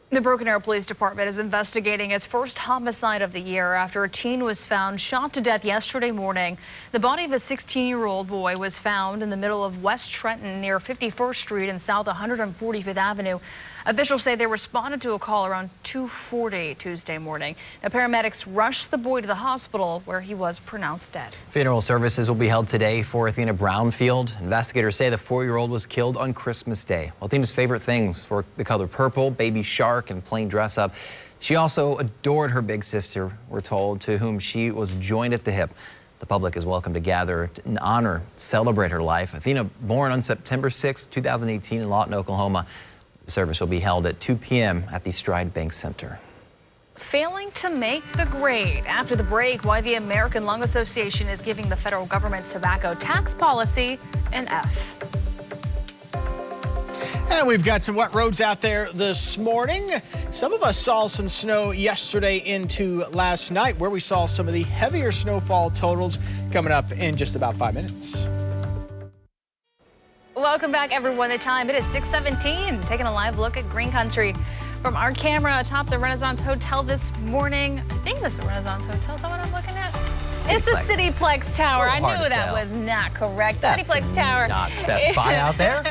The Broken Arrow Police Department is investigating its first homicide of the year after a teen was found shot to death yesterday morning. The body of a 16-year-old boy was found in the middle of West Trenton near 51st Street and South 145th Avenue. Officials say they responded to a call around 2:40 Tuesday morning. Now, paramedics rushed the boy to the hospital where he was pronounced dead. Funeral services will be held today for Athena Brownfield. Investigators say the 4-year-old was killed on Christmas Day. Well, Athena's favorite things were the color purple, baby shark, and plain dress up. She also adored her big sister, we're told, to whom she was joined at the hip. The public is welcome to gather and honor, celebrate her life. Athena, born on September 6, 2018 in Lawton, Oklahoma. The service will be held at 2 p.m. at the Stride Bank Center. Failing to make the grade. After the break, why the American Lung Association is giving the federal government tobacco tax policy an F. And we've got some wet roads out there this morning. Some of us saw some snow yesterday into last night, where we saw some of the heavier snowfall totals coming up in just about 5 minutes. Welcome back, everyone. The time, it is 6:17. Taking a live look at green country from our camera atop the Renaissance Hotel this morning. I think this is a Renaissance Hotel. Is that what I'm looking at? It's a Cityplex Tower. I knew that was not correct. Cityplex Tower. Not Best Buy out there.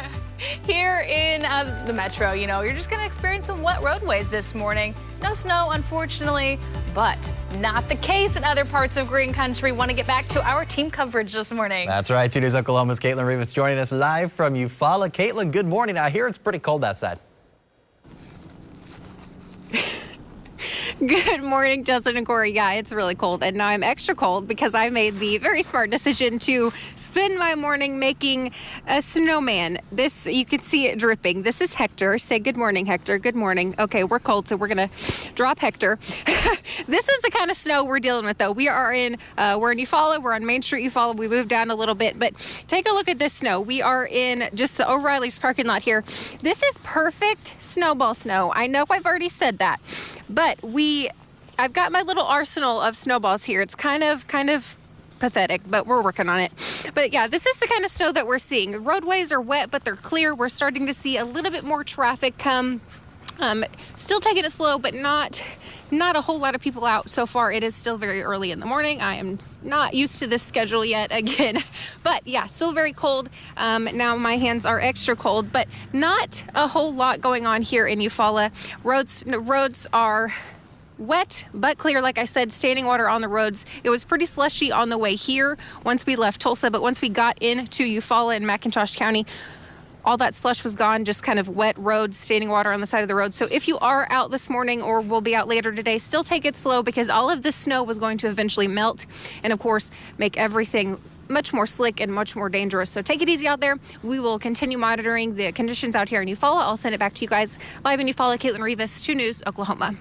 Here in the metro, you know, you're just going to experience some wet roadways this morning. No snow, unfortunately, but not the case in other parts of green country. Want to get back to our team coverage this morning. That's right. 2 News Oklahoma's Caitlin Rivas joining us live from Eufaula. Caitlin, good morning. I hear it's pretty cold outside. Good morning, Justin and Corey. Yeah, it's really cold, and now I'm extra cold because I made the very smart decision to spend my morning making a snowman. This, you can see it dripping. This is Hector. Say good morning, Hector. Good morning. Okay, we're cold, so we're gonna drop Hector. This is the kind of snow we're dealing with, though. We're in Eufaula. We're on Main Street, Eufaula. We moved down a little bit, but take a look at this snow. We are in just the O'Reilly's parking lot here. This is perfect snowball snow. I know I've already said that, but I've got my little arsenal of snowballs here. It's kind of pathetic, but we're working on it. But yeah, this is the kind of snow that we're seeing. The roadways are wet, but they're clear. We're starting to see a little bit more traffic come. Still taking it slow, but not a whole lot of people out so far. It is still very early in the morning. I am not used to this schedule yet again, but yeah, still very cold. Now my hands are extra cold, but not a whole lot going on here in Eufaula. Roads are wet but clear. Like I said, standing water on the roads. It was pretty slushy on the way here once we left Tulsa, but once we got into Eufaula in McIntosh County, all that slush was gone, just kind of wet roads, standing water on the side of the road. So if you are out this morning or will be out later today, still take it slow, because all of this snow was going to eventually melt and, of course, make everything much more slick and much more dangerous. So take it easy out there. We will continue monitoring the conditions out here in Eufaula. I'll send it back to you guys live in Eufaula. Caitlin Rivas, 2 News, Oklahoma.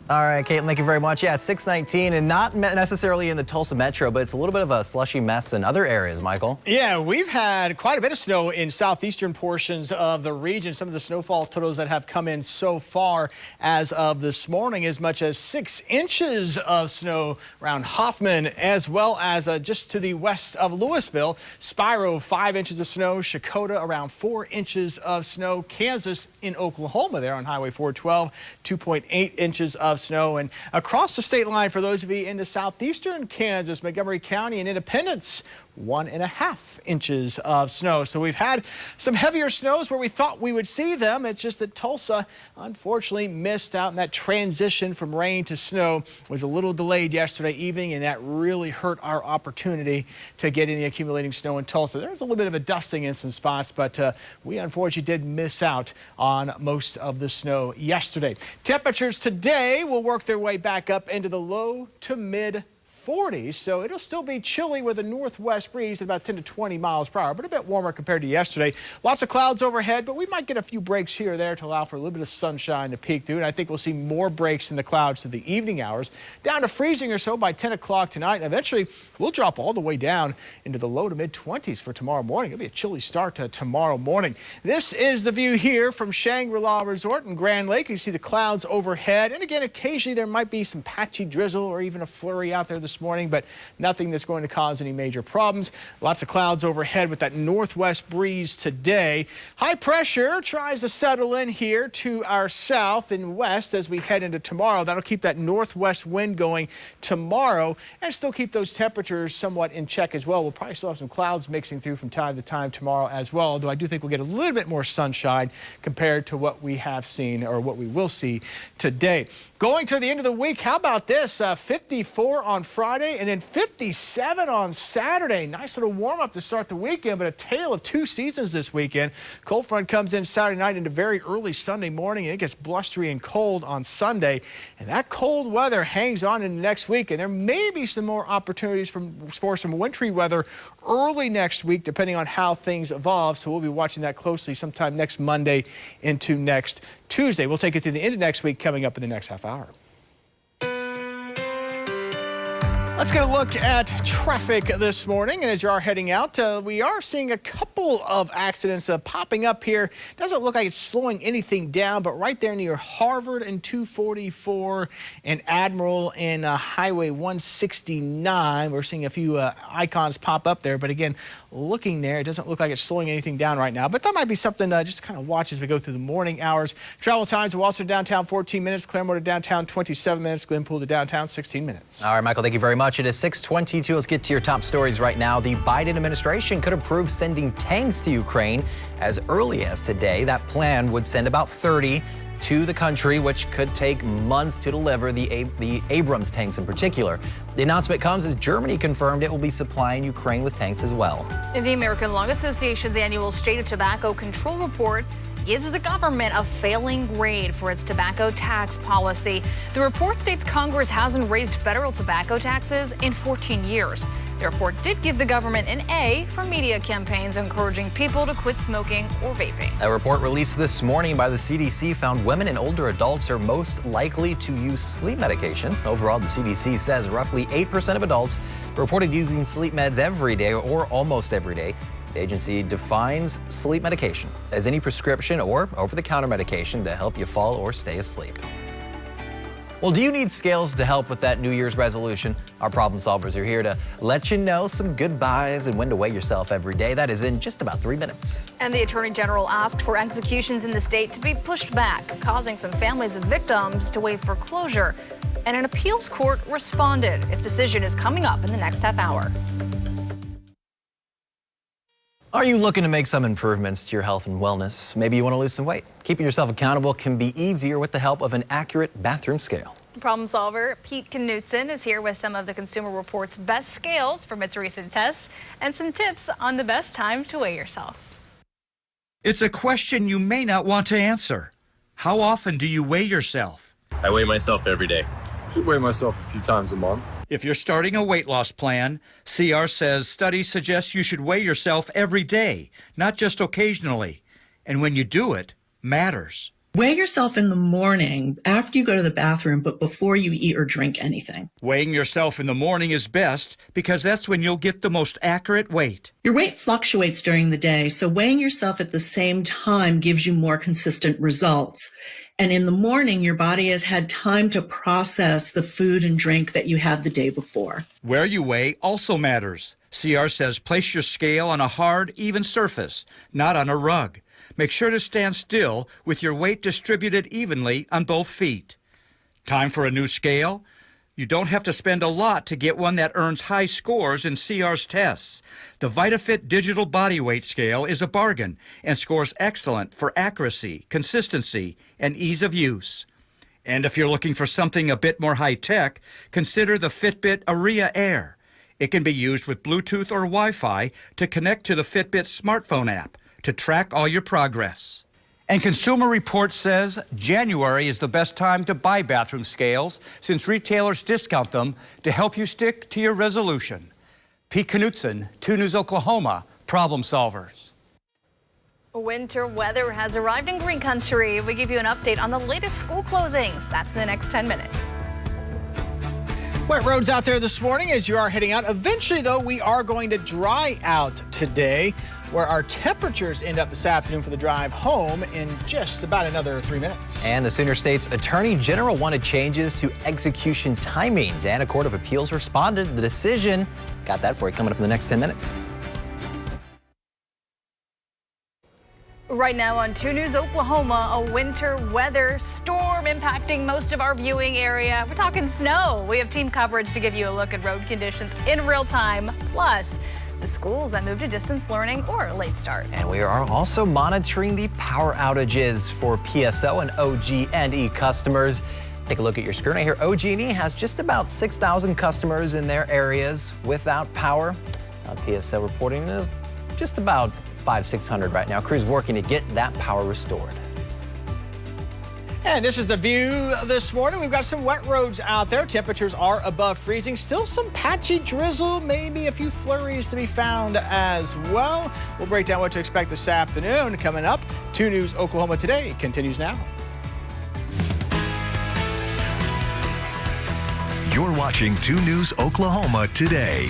All right, Caitlin, thank you very much. Yeah, it's 6:19, and not necessarily in the Tulsa metro, but it's a little bit of a slushy mess in other areas, Michael. Yeah, we've had quite a bit of snow in southeastern portions of the region. Some of the snowfall totals that have come in so far as of this morning, as much as 6 inches of snow around Hoffman, as well as just to the west of Louisville. Spiro, 5 inches of snow. Shakota, around 4 inches of snow. Kansas in Oklahoma there on Highway 412, 2.8 inches of snow. And across the state line, for those of you into southeastern Kansas, Montgomery County and Independence, 1.5 inches of snow. So we've had some heavier snows where we thought we would see them. It's just that Tulsa unfortunately missed out, and that transition from rain to snow was a little delayed yesterday evening, and that really hurt our opportunity to get any accumulating snow in Tulsa. There was a little bit of a dusting in some spots, but we unfortunately did miss out on most of the snow yesterday. Temperatures today will work their way back up into the low to mid 40s, so it'll still be chilly with a northwest breeze at about 10 to 20 miles per hour, but a bit warmer compared to yesterday. Lots of clouds overhead, but we might get a few breaks here or there to allow for a little bit of sunshine to peek through, and I think we'll see more breaks in the clouds to the evening hours, down to freezing or so by 10 o'clock tonight, and eventually we'll drop all the way down into the low to mid 20s for tomorrow morning. It'll be a chilly start to tomorrow morning. This is the view here from Shangri-La Resort in Grand Lake. You see the clouds overhead, and again, occasionally there might be some patchy drizzle or even a flurry out there this morning, but nothing that's going to cause any major problems. Lots of clouds overhead with that northwest breeze today. High pressure tries to settle in here to our south and west as we head into tomorrow. That'll keep that northwest wind going tomorrow and still keep those temperatures somewhat in check as well. We'll probably still have some clouds mixing through from time to time tomorrow as well, although I do think we'll get a little bit more sunshine compared to what we have seen or what we will see today. Going to the end of the week, how about this? 54 on Friday and then 57 on Saturday. Nice little warm-up to start the weekend, but a tale of two seasons this weekend. Cold front comes in Saturday night into very early Sunday morning, and it gets blustery and cold on Sunday. And that cold weather hangs on into next week, and there may be some more opportunities for some wintry weather early next week, depending on how things evolve. So we'll be watching that closely sometime next Monday into next Tuesday. We'll take it through the end of next week coming up in the next half hour. Let's get a look at traffic this morning. And as you are heading out, we are seeing a couple of accidents popping up here. Doesn't look like it's slowing anything down, but right there near Harvard and 244 and Admiral and Highway 169, we're seeing a few icons pop up there. But again, looking there, it doesn't look like it's slowing anything down right now. But that might be something just to kind of watch as we go through the morning hours. Travel times, Walser to downtown 14 minutes, Claremore to downtown 27 minutes, Glenpool to downtown 16 minutes. All right, Michael, thank you very much. It is 6:22. Let's get to your top stories right now. The Biden administration could approve sending tanks to Ukraine as early as today. That plan would send about 30 to the country, which could take months to deliver, the Abrams tanks in particular. The announcement comes as Germany confirmed it will be supplying Ukraine with tanks as well. The American Lung Association's annual State of Tobacco Control Report gives the government a failing grade for its tobacco tax policy. The report states Congress hasn't raised federal tobacco taxes in 14 years. The report did give the government an A for media campaigns encouraging people to quit smoking or vaping. A report released this morning by the CDC found women and older adults are most likely to use sleep medication. Overall, the CDC says roughly 8% of adults reported using sleep meds every day or almost every day. The agency defines sleep medication as any prescription or over-the-counter medication to help you fall or stay asleep. Well, do you need scales to help with that New Year's resolution? Our problem solvers are here to let you know some goodbyes and when to weigh yourself every day. That is in just about 3 minutes. And the Attorney General asked for executions in the state to be pushed back, causing some families of victims to wait for closure. And an appeals court responded. Its decision is coming up in the next half hour. Are you looking to make some improvements to your health and wellness? Maybe you want to lose some weight. Keeping yourself accountable can be easier with the help of an accurate bathroom scale. Problem solver Pete Knutson is here with some of the Consumer Report's best scales from its recent tests and some tips on the best time to weigh yourself. It's a question you may not want to answer. How often do you weigh yourself? I weigh myself every day. I weigh myself a few times a month. If you're starting a weight loss plan, CR says studies suggest you should weigh yourself every day, not just occasionally. And when you do it, matters. Weigh yourself in the morning after you go to the bathroom, but before you eat or drink anything. Weighing yourself in the morning is best because that's when you'll get the most accurate weight. Your weight fluctuates during the day, so weighing yourself at the same time gives you more consistent results. And in the morning, your body has had time to process the food and drink that you had the day before. Where you weigh also matters. CR says place your scale on a hard, even surface, not on a rug. Make sure to stand still with your weight distributed evenly on both feet. Time for a new scale? You don't have to spend a lot to get one that earns high scores in CR's tests. The VitaFit Digital Body Weight Scale is a bargain and scores excellent for accuracy, consistency, and ease of use. And if you're looking for something a bit more high-tech, consider the Fitbit Aria Air. It can be used with Bluetooth or Wi-Fi to connect to the Fitbit smartphone app to track all your progress. And Consumer Reports says January is the best time to buy bathroom scales since retailers discount them to help you stick to your resolution. Pete Knutson, 2 News Oklahoma, Problem Solvers. Winter weather has arrived in Green Country. We give you an update on the latest school closings. That's in the next 10 minutes. Wet roads out there this morning as you are heading out. Eventually, though, we are going to dry out today, where our temperatures end up this afternoon for the drive home in just about another 3 minutes. And the Sooner State's Attorney General wanted changes to execution timings, and a court of appeals responded to the decision. Got that for you coming up in the next 10 minutes. Right now on 2 News Oklahoma, a winter weather storm impacting most of our viewing area. We're talking snow. We have team coverage to give you a look at road conditions in real time, plus the schools that move to distance learning or a late start. And we are also monitoring the power outages for PSO and OG&E customers. Take a look at your screen right here. OG&E has just about 6,000 customers in their areas without power. PSO reporting is just about 500-600 right now. Crews working to get that power restored. And this is the view this morning. We've got some wet roads out there. Temperatures are above freezing. Still some patchy drizzle, maybe a few flurries to be found as well. We'll break down what to expect this afternoon. Coming up, 2 News Oklahoma Today continues now. You're watching 2 News Oklahoma today.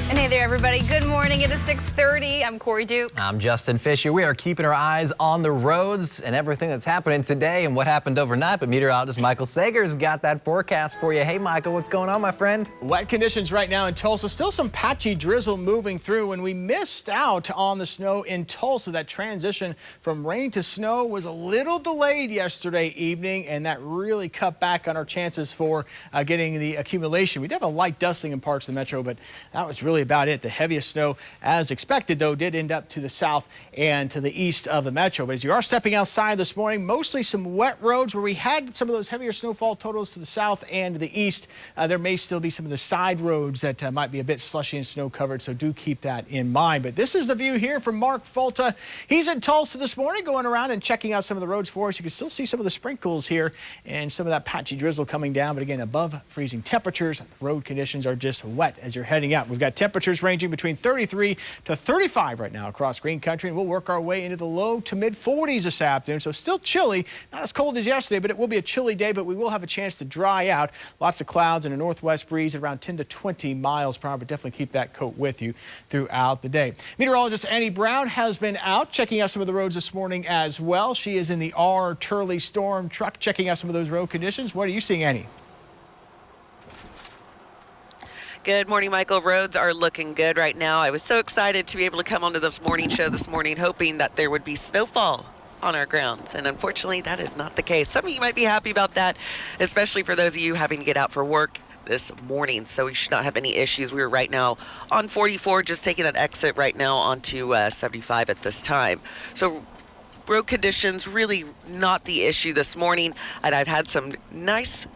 And hey there, everybody. Good morning. It is 6:30. I'm Corey Duke. I'm Justin Fisher. We are keeping our eyes on the roads and everything that's happening today and what happened overnight. But meteorologist Michael Sager's got that forecast for you. Hey, Michael, what's going on, my friend? Wet conditions right now in Tulsa. Still some patchy drizzle moving through. And we missed out on the snow in Tulsa. That transition from rain to snow was a little delayed yesterday evening, and that really cut back on our chances for getting the accumulation. We did have a light dusting in parts of the metro, but that was really about it. The heaviest snow, as expected, though, did end up to the south and to the east of the metro. But as you are stepping outside this morning, mostly some wet roads where we had some of those heavier snowfall totals to the south and to the east. There may still be some of the side roads that might be a bit slushy and snow covered, so do keep that in mind. But this is the view here from Mark Folta. He's in Tulsa this morning, going around and checking out some of the roads for us. You can still see some of the sprinkles here and some of that patchy drizzle coming down. But again, above freezing temperatures, road conditions are just wet as you're heading out. We've got temperatures ranging between 33 to 35 right now across green country, and we'll work our way into the low to mid 40s this afternoon. So still chilly, not as cold as yesterday, but it will be a chilly day, but we will have a chance to dry out. Lots of clouds and a northwest breeze at around 10 to 20 miles per hour, but definitely keep that coat with you throughout the day. Meteorologist Annie Brown has been out checking out some of the roads this morning as well. She is in the R. Turley storm truck checking out some of those road conditions. What are you seeing, Annie? Good morning, Michael. Roads are looking good right now. I was so excited to be able to come onto this morning show this morning, hoping that there would be snowfall on our grounds. And unfortunately, that is not the case. Some of you might be happy about that, especially for those of you having to get out for work this morning. So we should not have any issues. We are right now on 44, just taking that exit right now onto 75 at this time. So road conditions really not the issue this morning. And I've had some nice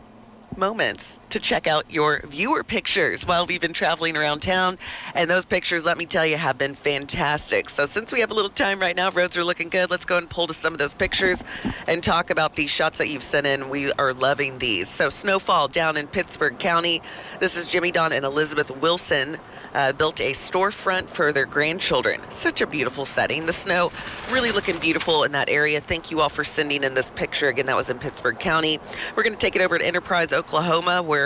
moments to check out your viewer pictures while we've been traveling around town, and those pictures, let me tell you, have been fantastic. So since we have a little time right now, roads are looking good. Let's go and pull to some of those pictures and talk about these shots that you've sent in. We are loving these. So snowfall down in Pittsburgh County. This is Jimmy Don and Elizabeth Wilson built a storefront for their grandchildren. Such a beautiful setting. The snow really looking beautiful in that area. Thank you all for sending in this picture. Again, that was in Pittsburgh County. We're going to take it over to Enterprise, Oklahoma, where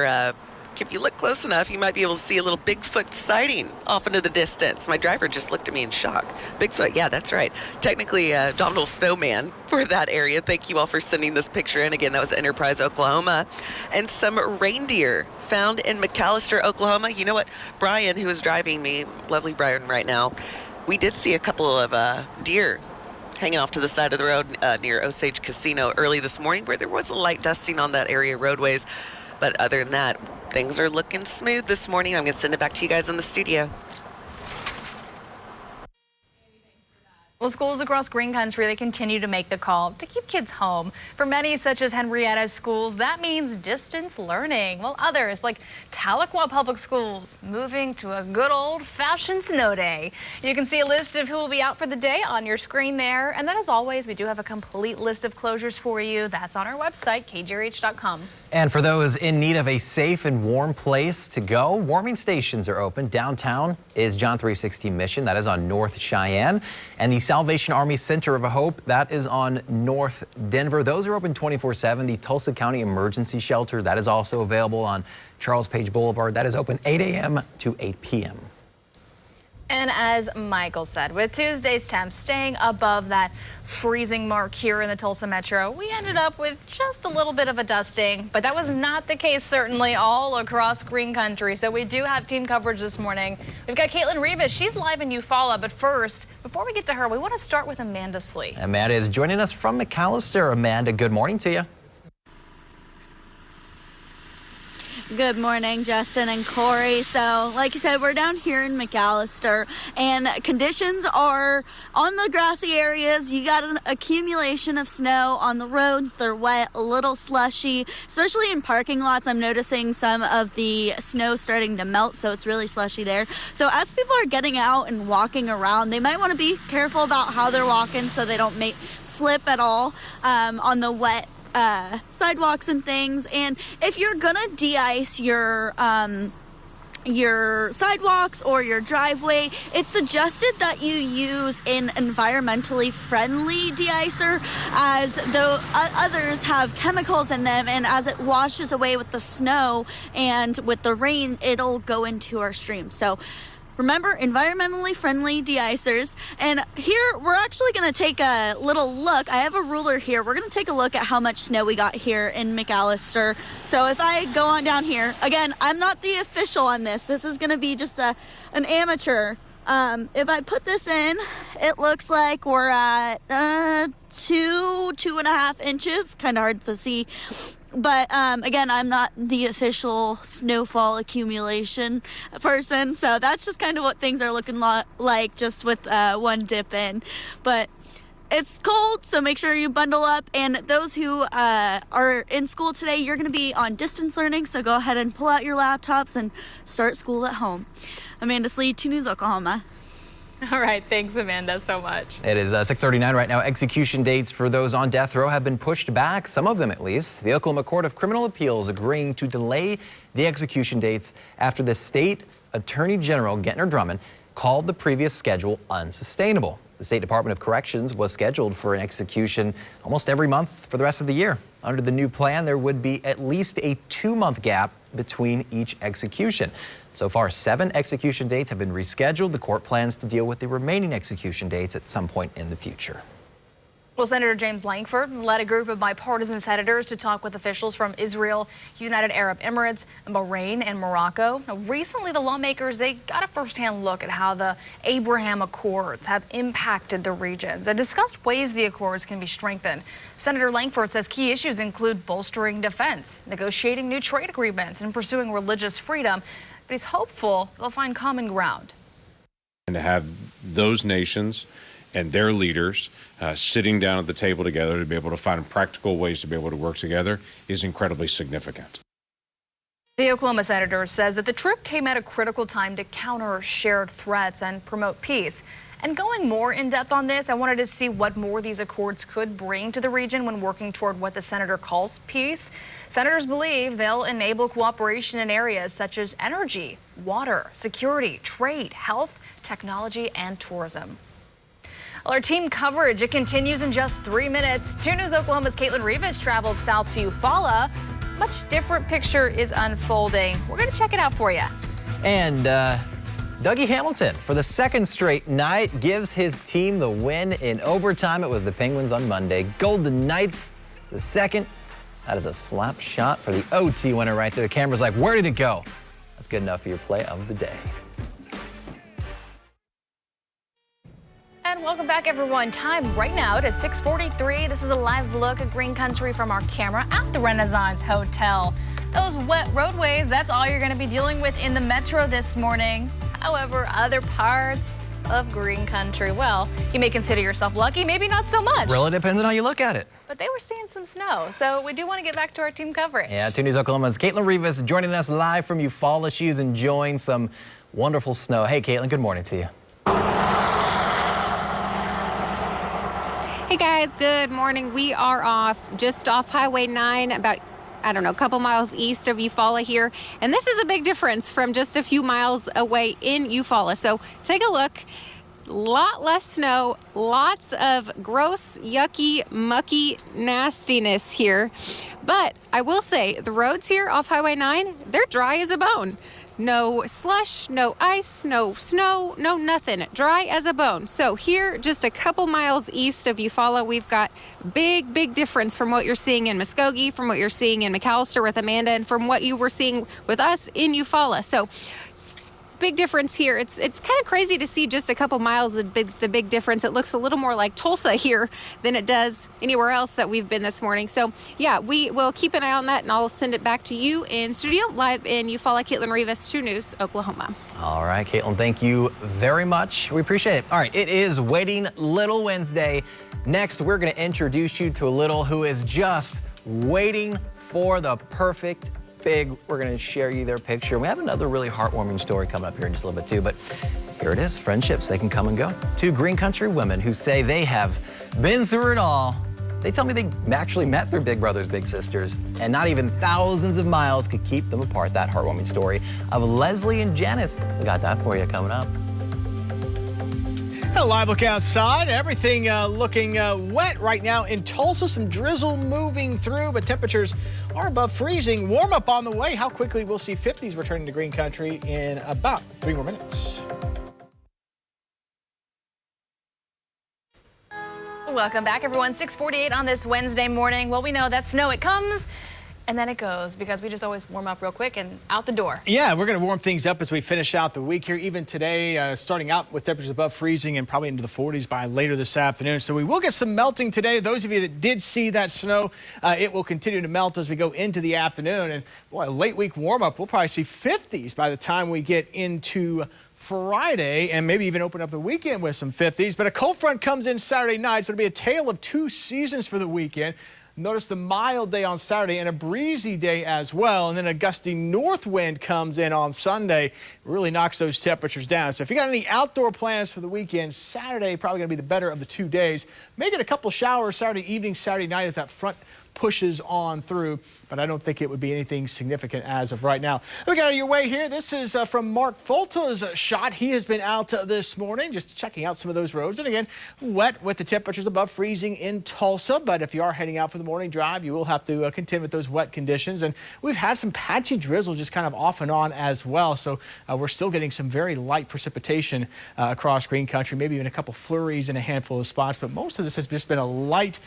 if you look close enough, you might be able to see a little Bigfoot sighting off into the distance. My driver just looked at me in shock. Bigfoot, yeah, that's right. Technically a Domhnall snowman for that area. Thank you all for sending this picture in. Again, that was Enterprise, Oklahoma. And some reindeer found in McAllister, Oklahoma. You know what? Brian, who is driving me, lovely Brian right now, we did see a couple of deer hanging off to the side of the road near Osage Casino early this morning, where there was a light dusting on that area roadways. But other than that, things are looking smooth this morning. I'm going to send it back to you guys in the studio. Well, schools across green country, they continue to make the call to keep kids home. For many, such as Henrietta's schools, that means distance learning. While others, like Tahlequah Public Schools, moving to a good old-fashioned snow day. You can see a list of who will be out for the day on your screen there. And then, as always, we do have a complete list of closures for you. That's on our website, kgrh.com. And for those in need of a safe and warm place to go, warming stations are open. Downtown is John 316 Mission. That is on North Cheyenne. And the Salvation Army Center of Hope, that is on North Denver. Those are open 24/7. The Tulsa County Emergency Shelter, that is also available on Charles Page Boulevard. That is open 8 a.m. to 8 p.m. And as Michael said, with Tuesday's temps staying above that freezing mark here in the Tulsa metro, we ended up with just a little bit of a dusting, but that was not the case certainly all across green country. So we do have team coverage this morning. We've got Caitlin Rivas. She's live in Eufaula, but first, before we get to her, we want to start with Amanda Slee. Amanda is joining us from McAllister. Amanda, good morning to you. Good morning, Justin and Corey. So, like you said, we're down here in McAllister, and conditions are on the grassy areas. You got an accumulation of snow on the roads. They're wet, a little slushy, especially in parking lots. I'm noticing some of the snow starting to melt, so it's really slushy there. So as people are getting out and walking around, they might want to be careful about how they're walking so they don't slip at all on the wet sidewalks and things. And if you're gonna de-ice your your sidewalks or your driveway, it's suggested that you use an environmentally friendly de-icer, as though others have chemicals in them, and as it washes away with the snow and with the rain, it'll go into our stream. So remember, environmentally friendly de-icers. And here, we're actually going to take a little look. I have a ruler here. We're going to take a look at how much snow we got here in McAllister. So if I go on down here, again, I'm not the official on this. This is going to be just an amateur. If I put this in, it looks like we're at 2.5 inches. Kind of hard to see. But again, I'm not the official snowfall accumulation person, so that's just kind of what things are looking like just with one dip in. But it's cold, so make sure you bundle up. And those who are in school today, you're going to be on distance learning, so go ahead and pull out your laptops and start school at home. Amanda Slee, 2 News Oklahoma. All right, thanks, Amanda, so much. It is 6:39 right now. Execution dates for those on death row have been pushed back, some of them at least. The Oklahoma Court of Criminal Appeals agreeing to delay the execution dates after the state Attorney General, Gentner Drummond, called the previous schedule unsustainable. The State Department of Corrections was scheduled for an execution almost every month for the rest of the year. Under the new plan, there would be at least a 2-month gap between each execution. So far, 7 execution dates have been rescheduled. The court plans to deal with the remaining execution dates at some point in the future. Well, Senator James Lankford led a group of bipartisan senators to talk with officials from Israel, United Arab Emirates, Bahrain, and Morocco. Now, recently, the lawmakers, they got a firsthand look at how the Abraham Accords have impacted the regions and discussed ways the accords can be strengthened. Senator Lankford says key issues include bolstering defense, negotiating new trade agreements, and pursuing religious freedom. But he's hopeful they'll find common ground. And to have those nations and their leaders sitting down at the table together to be able to find practical ways to be able to work together is incredibly significant. The Oklahoma senator says that the trip came at a critical time to counter shared threats and promote peace. And going more in depth on this, I wanted to see what more these accords could bring to the region when working toward what the senator calls peace. Senators believe they'll enable cooperation in areas such as energy, water, security, trade, health, technology, and tourism. Well, our team coverage, it continues in just 3 minutes. 2 News Oklahoma's Caitlin Rivas traveled south to Eufaula. Much different picture is unfolding. We're going to check it out for you. And Dougie Hamilton, for the 2nd straight night, gives his team the win in overtime. It was the Penguins on Monday. Golden Knights, the 2nd. That is a slap shot for the OT winner right there. The camera's like, where did it go? That's good enough for your play of the day. And welcome back, everyone. Time right now, it is 6:43. This is a live look at Green Country from our camera at the Renaissance Hotel. Those wet roadways, that's all you're going to be dealing with in the metro this morning. However, other parts of Green Country, well, you may consider yourself lucky, maybe not so much. Really depends on how you look at it. But they were seeing some snow, so we do want to get back to our team coverage. Yeah, 2 News Oklahoma's Caitlin Rivas joining us live from Eufaula. She is enjoying some wonderful snow. Hey, Caitlin, good morning to you. Hey guys, good morning. We are just off Highway 9, about, I don't know, a couple miles east of Eufaula here. And this is a big difference from just a few miles away in Eufaula. So take a look. Lot less snow, lots of gross, yucky, mucky nastiness here. But I will say the roads here off Highway 9, they're dry as a bone. No slush, no ice, no snow, no nothing. Dry as a bone. So here, just a couple miles east of Eufaula, we've got big difference from what you're seeing in Muskogee, from what you're seeing in McAllister with Amanda, and from what you were seeing with us in Eufaula. So big difference here. It's kind of crazy to see just a couple miles the big difference. It looks a little more like Tulsa here than it does anywhere else that we've been this morning. So yeah, we will keep an eye on that, and I'll send it back to you in studio live in Eufaula. Caitlin Rivas, 2 News Oklahoma. All right, Caitlin, thank you very much. We appreciate it. All right, it is Waiting Little Wednesday. Next, we're going to introduce you to a little who is just waiting for the perfect big. We're going to share you their picture. We have another really heartwarming story coming up here in just a little bit too, but here it is. Friendships, they can come and go. 2 Green Country women who say they have been through it all They tell me they actually met their big brothers, big sisters, and not even thousands of miles could keep them apart. That heartwarming story of Leslie and Janice. We got that for you coming up. A live look outside. Everything looking wet right now in Tulsa. Some drizzle moving through, but temperatures are above freezing. Warm up on the way. How quickly we'll see 50s returning to green country in about 3 more minutes. Welcome back, everyone. 6:48 on this Wednesday morning. Well, we know that snow, it comes and then it goes because we just always warm up real quick and out the door. Yeah, we're going to warm things up as we finish out the week here. Even today, starting out with temperatures above freezing and probably into the 40s by later this afternoon. So we will get some melting today. Those of you that did see that snow, it will continue to melt as we go into the afternoon. And boy, a late week warm up, we'll probably see 50s by the time we get into Friday, and maybe even open up the weekend with some 50s. But a cold front comes in Saturday night, so it'll be a tale of two seasons for the weekend. Notice the mild day on Saturday and a breezy day as well. And then a gusty north wind comes in on Sunday. Really knocks those temperatures down. So if you got any outdoor plans for the weekend, Saturday probably going to be the better of the 2 days. May get a couple showers Saturday evening, Saturday night as that front pushes on through, but I don't think it would be anything significant as of right now. Look out of your way here. This is from Mark Folta's shot. He has been out this morning just checking out some of those roads. And again, wet with the temperatures above freezing in Tulsa. But if you are heading out for the morning drive, you will have to contend with those wet conditions. And we've had some patchy drizzle just kind of off and on as well. So we're still getting some very light precipitation across green country, maybe even a couple flurries in a handful of spots. But most of this has just been a light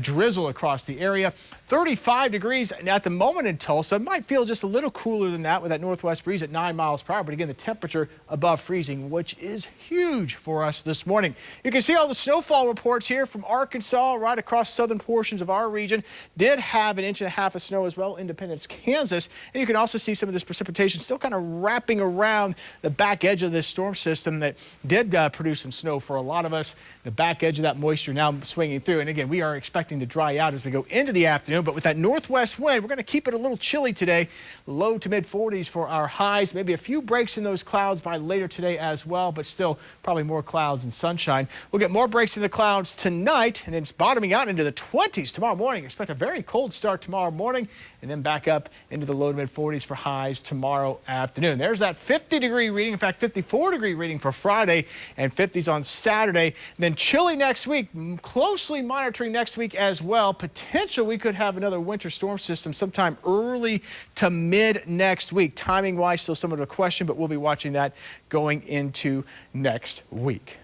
drizzle across the area. 35 degrees at the moment in Tulsa. It might feel just a little cooler than that with that northwest breeze at 9 miles per hour. But again, the temperature above freezing, which is huge for us this morning. You can see all the snowfall reports here from Arkansas right across southern portions of our region. Did have 1.5 inches of snow as well, Independence, Kansas. And you can also see some of this precipitation still kind of wrapping around the back edge of this storm system that did produce some snow for a lot of us. The back edge of that moisture now swinging through. And again, we are expecting to dry out as we go into the afternoon, but with that northwest wind, we're going to keep it a little chilly today. Low to mid 40s for our highs. Maybe a few breaks in those clouds by later today as well, but still probably more clouds and sunshine. We'll get more breaks in the clouds tonight, and then it's bottoming out into the 20s tomorrow morning. Expect a very cold start tomorrow morning, and then back up into the low to mid 40s for highs tomorrow afternoon. There's that 50-degree reading. In fact, 54-degree reading for Friday and 50s on Saturday. And then chilly next week. Closely monitoring next week as well. Potential we could have another winter storm system sometime early to mid next week. Timing wise, still somewhat of a question, but we'll be watching that going into next week.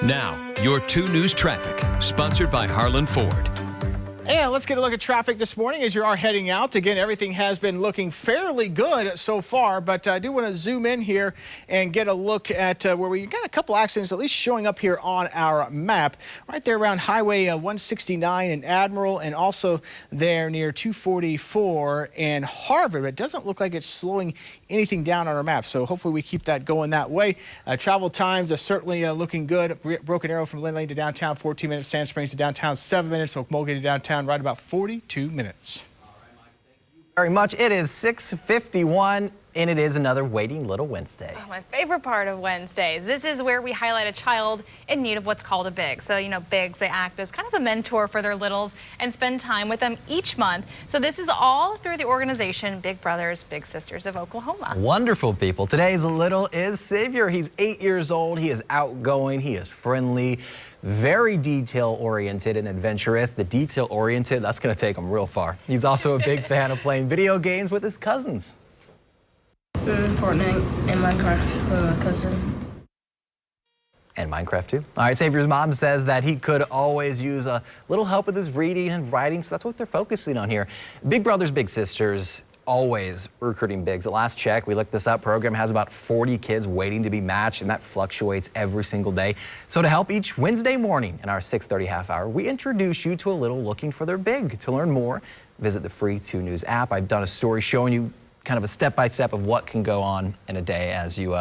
Now, your 2 News Traffic, sponsored by Harlan Ford. And let's get a look at traffic this morning as you are heading out. Again, everything has been looking fairly good so far, but I do want to zoom in here and get a look at where we got a couple accidents at least showing up here on our map. Right there around Highway 169 in Admiral, and also there near 244 and Harvard. It doesn't look like it's slowing anything down on our map, so hopefully we keep that going that way. Travel times are certainly looking good. Broken Arrow from Lynn Lane to downtown, 14 minutes. Sand Springs to downtown, 7 minutes. Okmulgee to downtown, right about 42 minutes. Very much. It is 6:51, and it is another Waiting Little Wednesday. Oh, my favorite part of Wednesdays. This is where we highlight a child in need of what's called a big. So, you know, bigs, they act as kind of a mentor for their littles and spend time with them each month. So this is all through the organization Big Brothers, Big Sisters of Oklahoma. Wonderful people. Today's little is Xavier. He's 8 years old. He is outgoing. He is friendly. Very detail-oriented and adventurous. The detail-oriented, that's going to take him real far. He's also a big fan of playing video games with his cousins. Fortnite and Minecraft with my cousin. And Minecraft too. All right, Xavier's mom says that he could always use a little help with his reading and writing, so that's what they're focusing on here. Big Brothers, Big Sisters, always recruiting bigs. At last check, we looked this up, program has about 40 kids waiting to be matched, and that fluctuates every single day. So to help each Wednesday morning in our 6:30 half hour, we introduce you to a little looking for their big. To learn more, visit the free 2 News app. I've done a story showing you kind of a step-by-step of what can go on in a day as you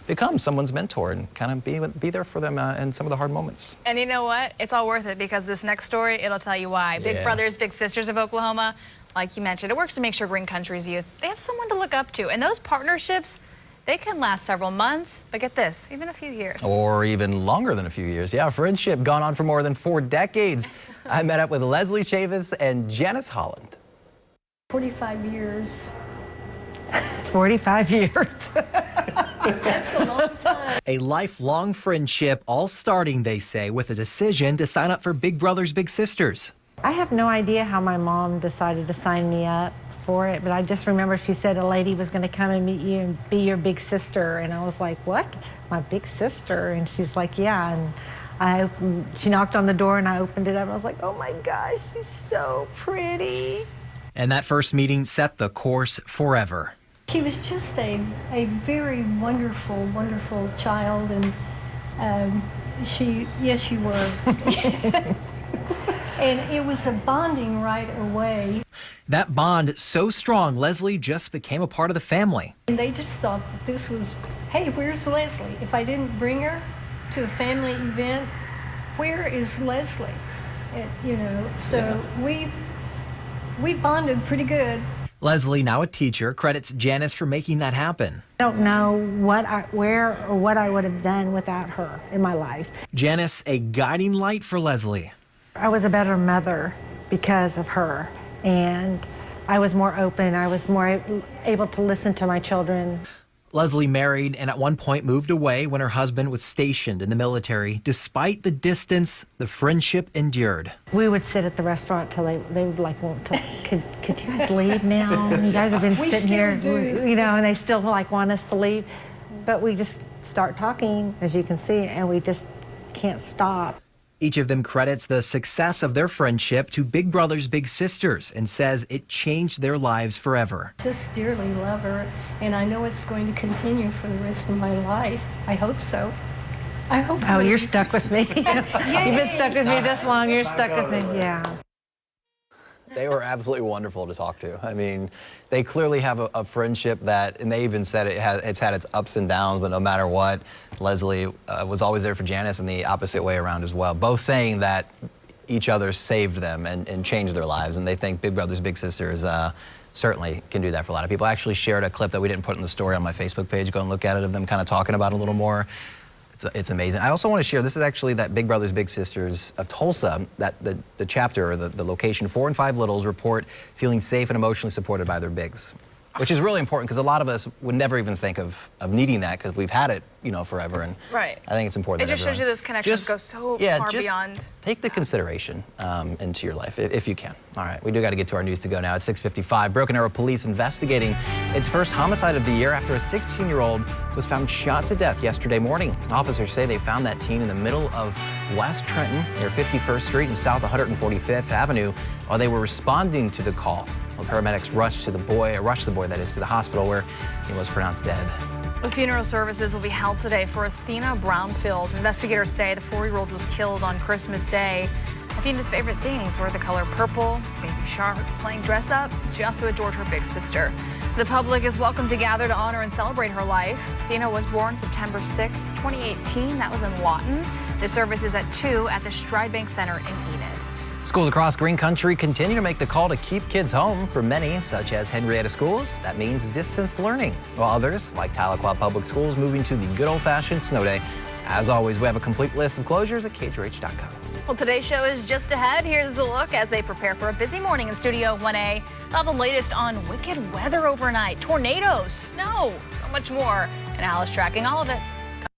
become someone's mentor and kind of be there for them in some of the hard moments. And you know what? It's all worth it, because this next story, it'll tell you why. Big Brothers, Big Sisters of Oklahoma, like you mentioned, it works to make sure Green Country's youth, they have someone to look up to. And those partnerships, They can last several months, but get this, even a few years. Or even longer than a few years. Yeah, friendship gone on for more than 4 decades. I met up with Leslie Chavis and Janice Holland. 45 years. 45 years. That's a long time. A lifelong friendship, all starting, they say, with a decision to sign up for Big Brothers Big Sisters. I have no idea how my mom decided to sign me up for it, but I just remember she said a lady was going to come and meet you and be your big sister, and I was like, what? My big sister? And she's like, yeah. And she knocked on the door and I opened it up and I was like, oh my gosh, she's so pretty. And that first meeting set the course forever. She was just a very wonderful, wonderful child, and yes, you were. And it was a bonding right away. That bond so strong, Leslie just became a part of the family. And they just thought that this was, hey, where's Leslie? If I didn't bring her to a family event, where is Leslie? And, so we bonded pretty good. Leslie, now a teacher, credits Janice for making that happen. I don't know where or what I would have done without her in my life. Janice, a guiding light for Leslie. I was a better mother because of her, and I was more open. I was more able to listen to my children. Leslie married and at one point moved away when her husband was stationed in the military. Despite the distance, the friendship endured. We would sit at the restaurant till they would like, could you guys leave now? You guys have been sitting here, and they still like want us to leave. But we just start talking, as you can see, and we just can't stop. Each of them credits the success of their friendship to Big Brothers Big Sisters and says it changed their lives forever. Just dearly love her, and I know it's going to continue for the rest of my life. I hope so. I hope. Oh, you're stuck with me. You've been stuck with me this long. You're stuck with me. Yeah. They were absolutely wonderful to talk to. I mean, they clearly have a friendship that, and they even said it's had its ups and downs, but no matter what, Leslie was always there for Janice and the opposite way around as well. Both saying that each other saved them and changed their lives, and they think Big Brothers Big Sisters certainly can do that for a lot of people. I actually shared a clip that we didn't put in the story on my Facebook page. Go and look at it, of them kind of talking about it a little more. It's amazing. I also want to share, this is actually that Big Brothers Big Sisters of Tulsa, that the chapter, or the location, 4 and 5 littles report feeling safe and emotionally supported by their bigs, which is really important because a lot of us would never even think of needing that because we've had it, forever. And right. I think it's important. It just shows you those connections go so far beyond. Take the consideration into your life if you can. All right, we do got to get to our news to go now. At 6:55, Broken Arrow Police investigating its first homicide of the year after a 16-year-old was found shot to death yesterday morning. Officers say they found that teen in the middle of West Trenton near 51st Street and South 145th Avenue while they were responding to the call. Well, paramedics rushed the boy to the hospital where he was pronounced dead. The funeral services will be held today for Athena Brownfield. Investigators say the 4-year-old was killed on Christmas Day. Athena's favorite things were the color purple, baby shark, playing dress up. She also adored her big sister. The public is welcome to gather to honor and celebrate her life. Athena was born September 6, 2018. That was in Lawton. The service is at 2 at the Stride Bank Center in Enid. Schools across Green Country continue to make the call to keep kids home. For many, such as Henrietta Schools, that means distance learning, while others, like Tahlequah Public Schools, moving to the good old-fashioned snow day. As always, we have a complete list of closures at KHRH.com. Well, today's show is just ahead. Here's the look as they prepare for a busy morning in Studio 1A. All the latest on wicked weather overnight, tornadoes, snow, so much more. And Alice tracking all of it.